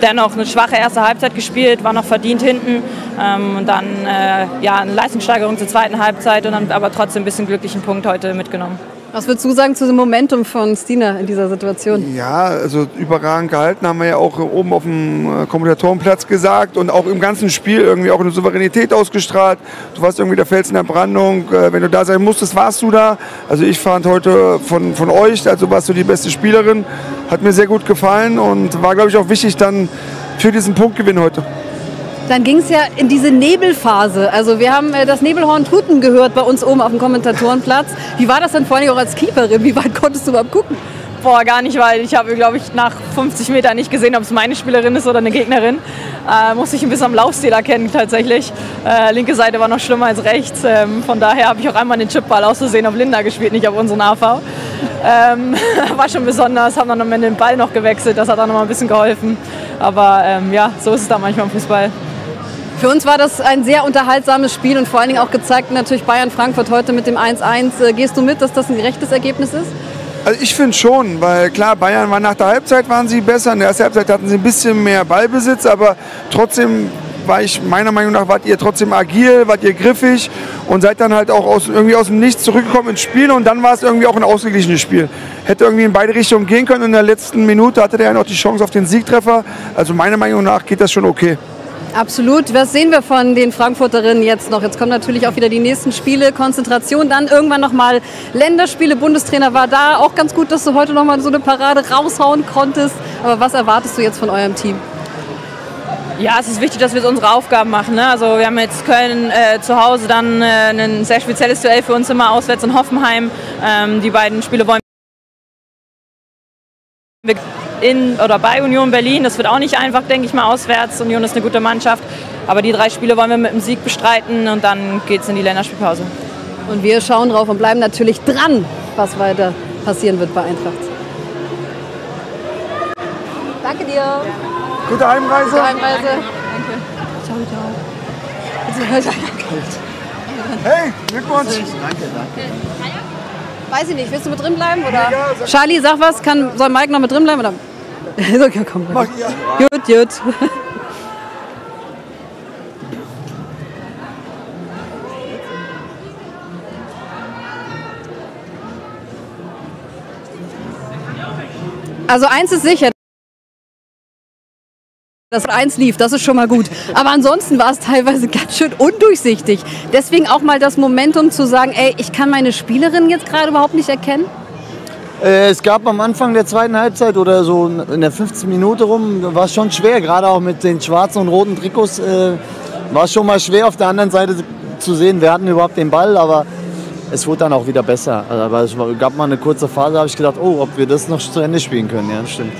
dennoch eine schwache erste Halbzeit gespielt, war noch verdient hinten. Und dann eine Leistungssteigerung zur zweiten Halbzeit und dann aber trotzdem ein bisschen glücklichen Punkt heute mitgenommen. Was würdest du sagen zu dem Momentum von Stina in dieser Situation? Ja, also überragend gehalten, haben wir ja auch oben auf dem Kommentatorenplatz gesagt und auch im ganzen Spiel irgendwie auch eine Souveränität ausgestrahlt. Du warst irgendwie der Fels in der Brandung, wenn du da sein musstest, warst du da. Also ich fand heute von euch, also warst du die beste Spielerin, hat mir sehr gut gefallen und war, glaube ich, auch wichtig dann für diesen Punktgewinn heute. Dann ging es ja in diese Nebelphase. Also wir haben das Nebelhorn tuten gehört bei uns oben auf dem Kommentatorenplatz. Wie war das dann vor allem auch als Keeperin? Wie weit konntest du überhaupt gucken? Boah, gar nicht, weil ich habe, glaube ich, nach 50 Metern nicht gesehen, ob es meine Spielerin ist oder eine Gegnerin. Musste ich ein bisschen am Laufstil erkennen tatsächlich. Linke Seite war noch schlimmer als rechts. Von daher habe ich auch einmal den Chipball auszusehen auf Linda gespielt, nicht auf unseren AV. War schon besonders, haben dann am Ende den Ball noch gewechselt, das hat auch noch mal ein bisschen geholfen. Aber ja, so ist es da manchmal im Fußball. Für uns war das ein sehr unterhaltsames Spiel und vor allen Dingen auch gezeigt natürlich Bayern Frankfurt heute mit dem 1:1. Gehst du mit, dass das ein gerechtes Ergebnis ist? Also ich finde schon, weil klar, Bayern war nach der Halbzeit waren sie besser. In der ersten Halbzeit hatten sie ein bisschen mehr Ballbesitz, aber trotzdem meiner Meinung nach wart ihr trotzdem agil, wart ihr griffig und seid dann halt auch irgendwie aus dem Nichts zurückgekommen ins Spiel und dann war es irgendwie auch ein ausgeglichenes Spiel. Hätte irgendwie in beide Richtungen gehen können und in der letzten Minute hatte der ja noch die Chance auf den Siegtreffer. Also meiner Meinung nach geht das schon okay. Absolut. Was sehen wir von den Frankfurterinnen jetzt noch? Jetzt kommen natürlich auch wieder die nächsten Spiele, Konzentration, dann irgendwann nochmal Länderspiele. Bundestrainer war da. Auch ganz gut, dass du heute nochmal so eine Parade raushauen konntest. Aber was erwartest du jetzt von eurem Team? Ja, es ist wichtig, dass wir unsere Aufgaben machen. Ne? Also wir haben jetzt Köln zu Hause, dann ein sehr spezielles Duell für uns immer auswärts in Hoffenheim. Die beiden Spiele wollen wir in oder bei Union Berlin. Das wird auch nicht einfach, denke ich mal, auswärts. Union ist eine gute Mannschaft. Aber die 3 Spiele wollen wir mit dem Sieg bestreiten und dann geht es in die Länderspielpause. Und wir schauen drauf und bleiben natürlich dran, was weiter passieren wird bei Eintracht. Danke dir. Gute Heimreise. Gute Heimreise. Danke. Ciao, ciao. Hey, Glückwunsch. Danke. Weiß ich nicht, willst du mit drin bleiben? Oder? Ja, Charlie, sag was, soll Mike noch mit drin bleiben? Oder? So, ja, komm. Mach ihr. Gut. Also eins ist sicher, dass 1 lief, das ist schon mal gut. Aber ansonsten war es teilweise ganz schön undurchsichtig. Deswegen auch mal das Momentum zu sagen, ey, ich kann meine Spielerin jetzt gerade überhaupt nicht erkennen. Es gab am Anfang der zweiten Halbzeit oder so in der 15 Minute rum, war es schon schwer, gerade auch mit den schwarzen und roten Trikots, war es schon mal schwer auf der anderen Seite zu sehen, wer hatten überhaupt den Ball, aber es wurde dann auch wieder besser. Aber es gab mal eine kurze Phase, da habe ich gedacht, oh, ob wir das noch zu Ende spielen können, ja, stimmt.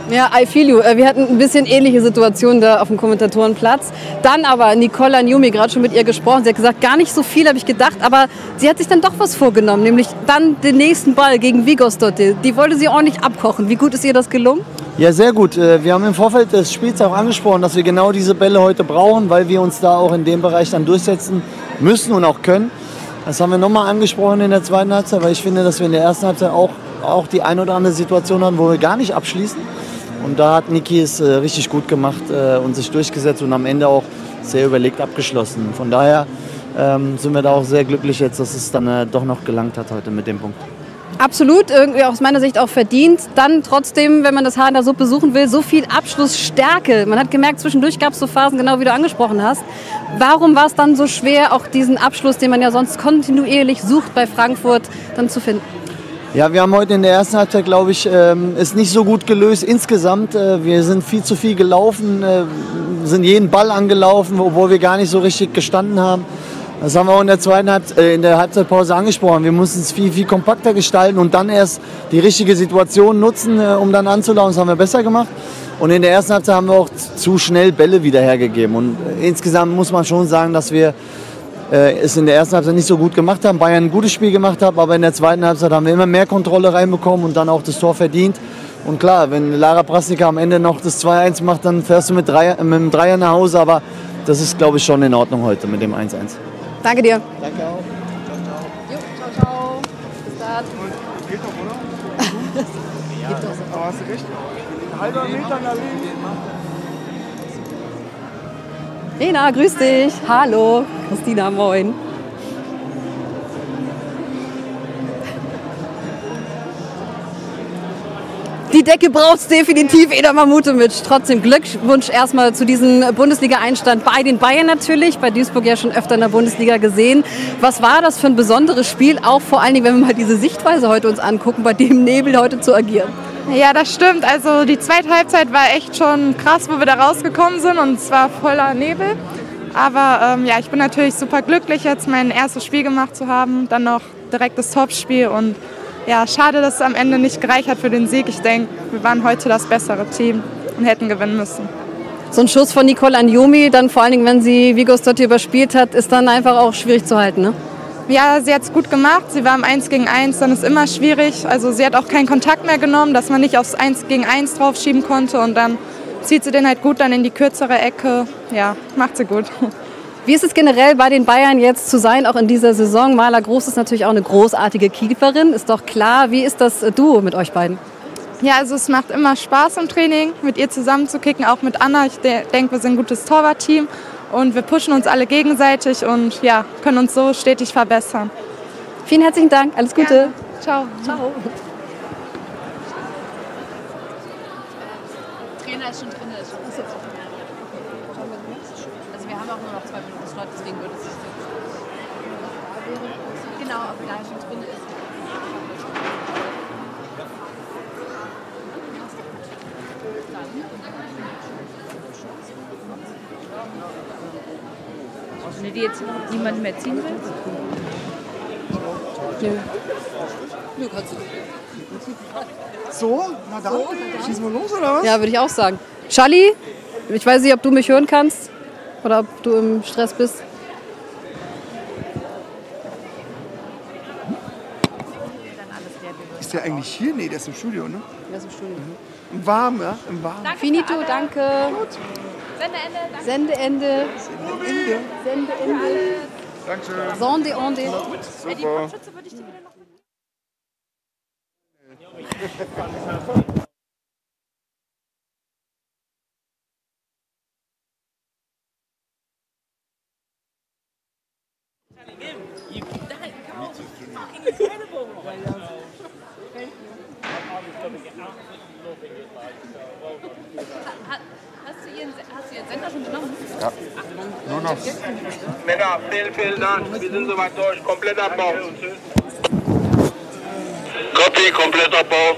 Ja, I feel you. Wir hatten ein bisschen ähnliche Situationen da auf dem Kommentatorenplatz. Dann aber Nicola Njumi, gerade schon mit ihr gesprochen. Sie hat gesagt, gar nicht so viel, habe ich gedacht. Aber sie hat sich dann doch was vorgenommen. Nämlich dann den nächsten Ball gegen Vigosdottir. Die wollte sie ordentlich abkochen. Wie gut ist ihr das gelungen? Ja, sehr gut. Wir haben im Vorfeld des Spiels auch angesprochen, dass wir genau diese Bälle heute brauchen, weil wir uns da auch in dem Bereich dann durchsetzen müssen und auch können. Das haben wir nochmal angesprochen in der zweiten Halbzeit, weil ich finde, dass wir in der ersten Halbzeit auch die ein oder andere Situation hatten, wo wir gar nicht abschließen. Und da hat Niki es richtig gut gemacht und sich durchgesetzt und am Ende auch sehr überlegt abgeschlossen. Von daher sind wir da auch sehr glücklich jetzt, dass es dann doch noch gelangt hat heute mit dem Punkt. Absolut, irgendwie aus meiner Sicht auch verdient. Dann trotzdem, wenn man das Haar in der Suppe suchen will, so viel Abschlussstärke. Man hat gemerkt, zwischendurch gab es so Phasen, genau wie du angesprochen hast. Warum war es dann so schwer, auch diesen Abschluss, den man ja sonst kontinuierlich sucht bei Frankfurt, dann zu finden? Ja, wir haben heute in der ersten Halbzeit, glaube ich, es nicht so gut gelöst insgesamt. Wir sind viel zu viel gelaufen, sind jeden Ball angelaufen, obwohl wir gar nicht so richtig gestanden haben. Das haben wir auch in der zweiten in der Halbzeitpause angesprochen. Wir mussten es viel, viel kompakter gestalten und dann erst die richtige Situation nutzen, um dann anzulaufen. Das haben wir besser gemacht. Und in der ersten Halbzeit haben wir auch zu schnell Bälle wieder hergegeben. Und insgesamt muss man schon sagen, dass wir es in der ersten Halbzeit nicht so gut gemacht haben, Bayern ein gutes Spiel gemacht haben, aber in der zweiten Halbzeit haben wir immer mehr Kontrolle reinbekommen und dann auch das Tor verdient. Und klar, wenn Lara Prasnica am Ende noch das 2-1 macht, dann fährst du mit dem Dreier nach Hause, aber das ist, glaube ich, schon in Ordnung heute mit dem 1-1. Danke dir. Danke auch. Jo, ciao, ciao. Bis dann. Geht doch, oder? Ja, aber hast du recht. Ein halber Meter nach links. Lena, grüß dich. Hallo. Christina, moin. Die Decke braucht es definitiv, Eda Mahmutovic. Trotzdem Glückwunsch erstmal zu diesem Bundesliga-Einstand bei den Bayern natürlich. Bei Duisburg ja schon öfter in der Bundesliga gesehen. Was war das für ein besonderes Spiel? Auch vor allen Dingen, wenn wir mal diese Sichtweise heute uns angucken, bei dem Nebel heute zu agieren. Ja, das stimmt. Also die zweite Halbzeit war echt schon krass, wo wir da rausgekommen sind und es war voller Nebel. Aber ja, ich bin natürlich super glücklich, jetzt mein erstes Spiel gemacht zu haben. Dann noch direkt das Topspiel und ja, schade, dass es am Ende nicht gereicht hat für den Sieg. Ich denke, wir waren heute das bessere Team und hätten gewinnen müssen. So ein Schuss von Nicola Njumi, dann vor allen Dingen, wenn sie Vigosdottir überspielt hat, ist dann einfach auch schwierig zu halten, ne? Ja, sie hat es gut gemacht. Sie war im 1 gegen 1, dann ist immer schwierig. Also sie hat auch keinen Kontakt mehr genommen, dass man nicht aufs 1 gegen 1 draufschieben konnte. Und dann zieht sie den halt gut dann in die kürzere Ecke. Ja, macht sie gut. Wie ist es generell bei den Bayern jetzt zu sein, auch in dieser Saison? Marla Groß ist natürlich auch eine großartige Keeperin, ist doch klar. Wie ist das Duo mit euch beiden? Ja, also es macht immer Spaß im Training, mit ihr zusammen zu kicken, auch mit Anna. Ich denke, wir sind ein gutes Torwartteam und wir pushen uns alle gegenseitig und ja, können uns so stetig verbessern. Vielen herzlichen Dank, alles Gute. Ja. Ciao. Ciao. Trainer ist schon drin. Also wir haben auch nur noch 2 Minuten Slot, deswegen würde es sich so. Genau, ob da schon drin ist. Wenn die jetzt niemanden mehr ziehen will? Du kannst du. So, na dann, schießen wir los, oder was? Ja, würde ich auch sagen. Charlie, ich weiß nicht, ob du mich hören kannst oder ob du im Stress bist. Ist der eigentlich hier? Nee, der ist im Studio, ne? Der ist im Studio. Im Warmen, ja? Im Warmen. Finito, danke. Sendeende. Sendeende. Dankeschön. Sondeende. Super. Hast du Ihren Sender schon genommen? Ja. Nur noch. Männer, vielen Dank. Wir sind soweit durch. Kompletter Abbau. Copy, kompletter Abbau.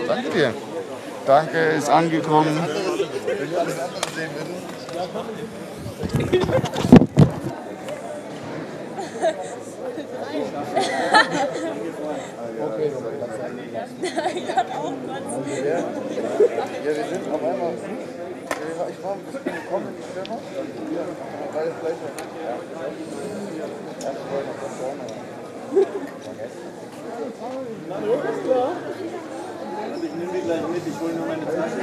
Danke dir. Danke, ist angekommen. Ja, wir sind auf einmal. Ich war ein bisschen gekommen in die Firma. Weil es gleich noch. Ich nehme die gleich mit, ich hole nur meine Tasche.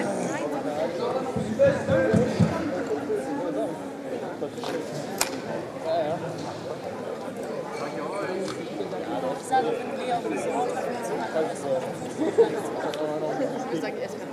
Ich sage erst mal.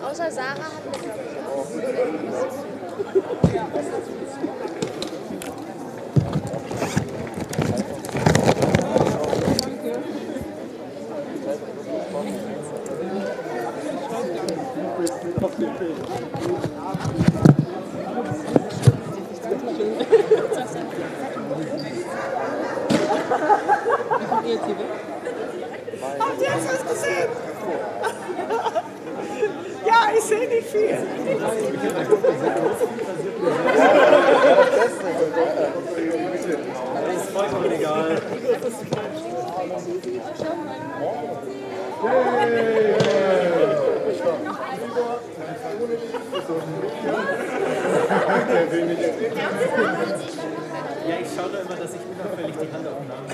Außer Sarah hat mir Habt ihr jetzt was gesehen? Ja, ich sehe nicht viel. Das ist vollkommen egal. Ja, ich schaue immer, dass ich unauffällig die Hand auf den Namen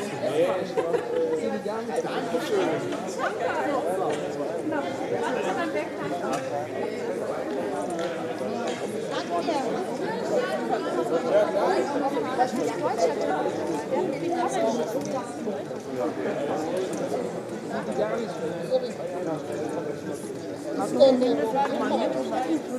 Danke.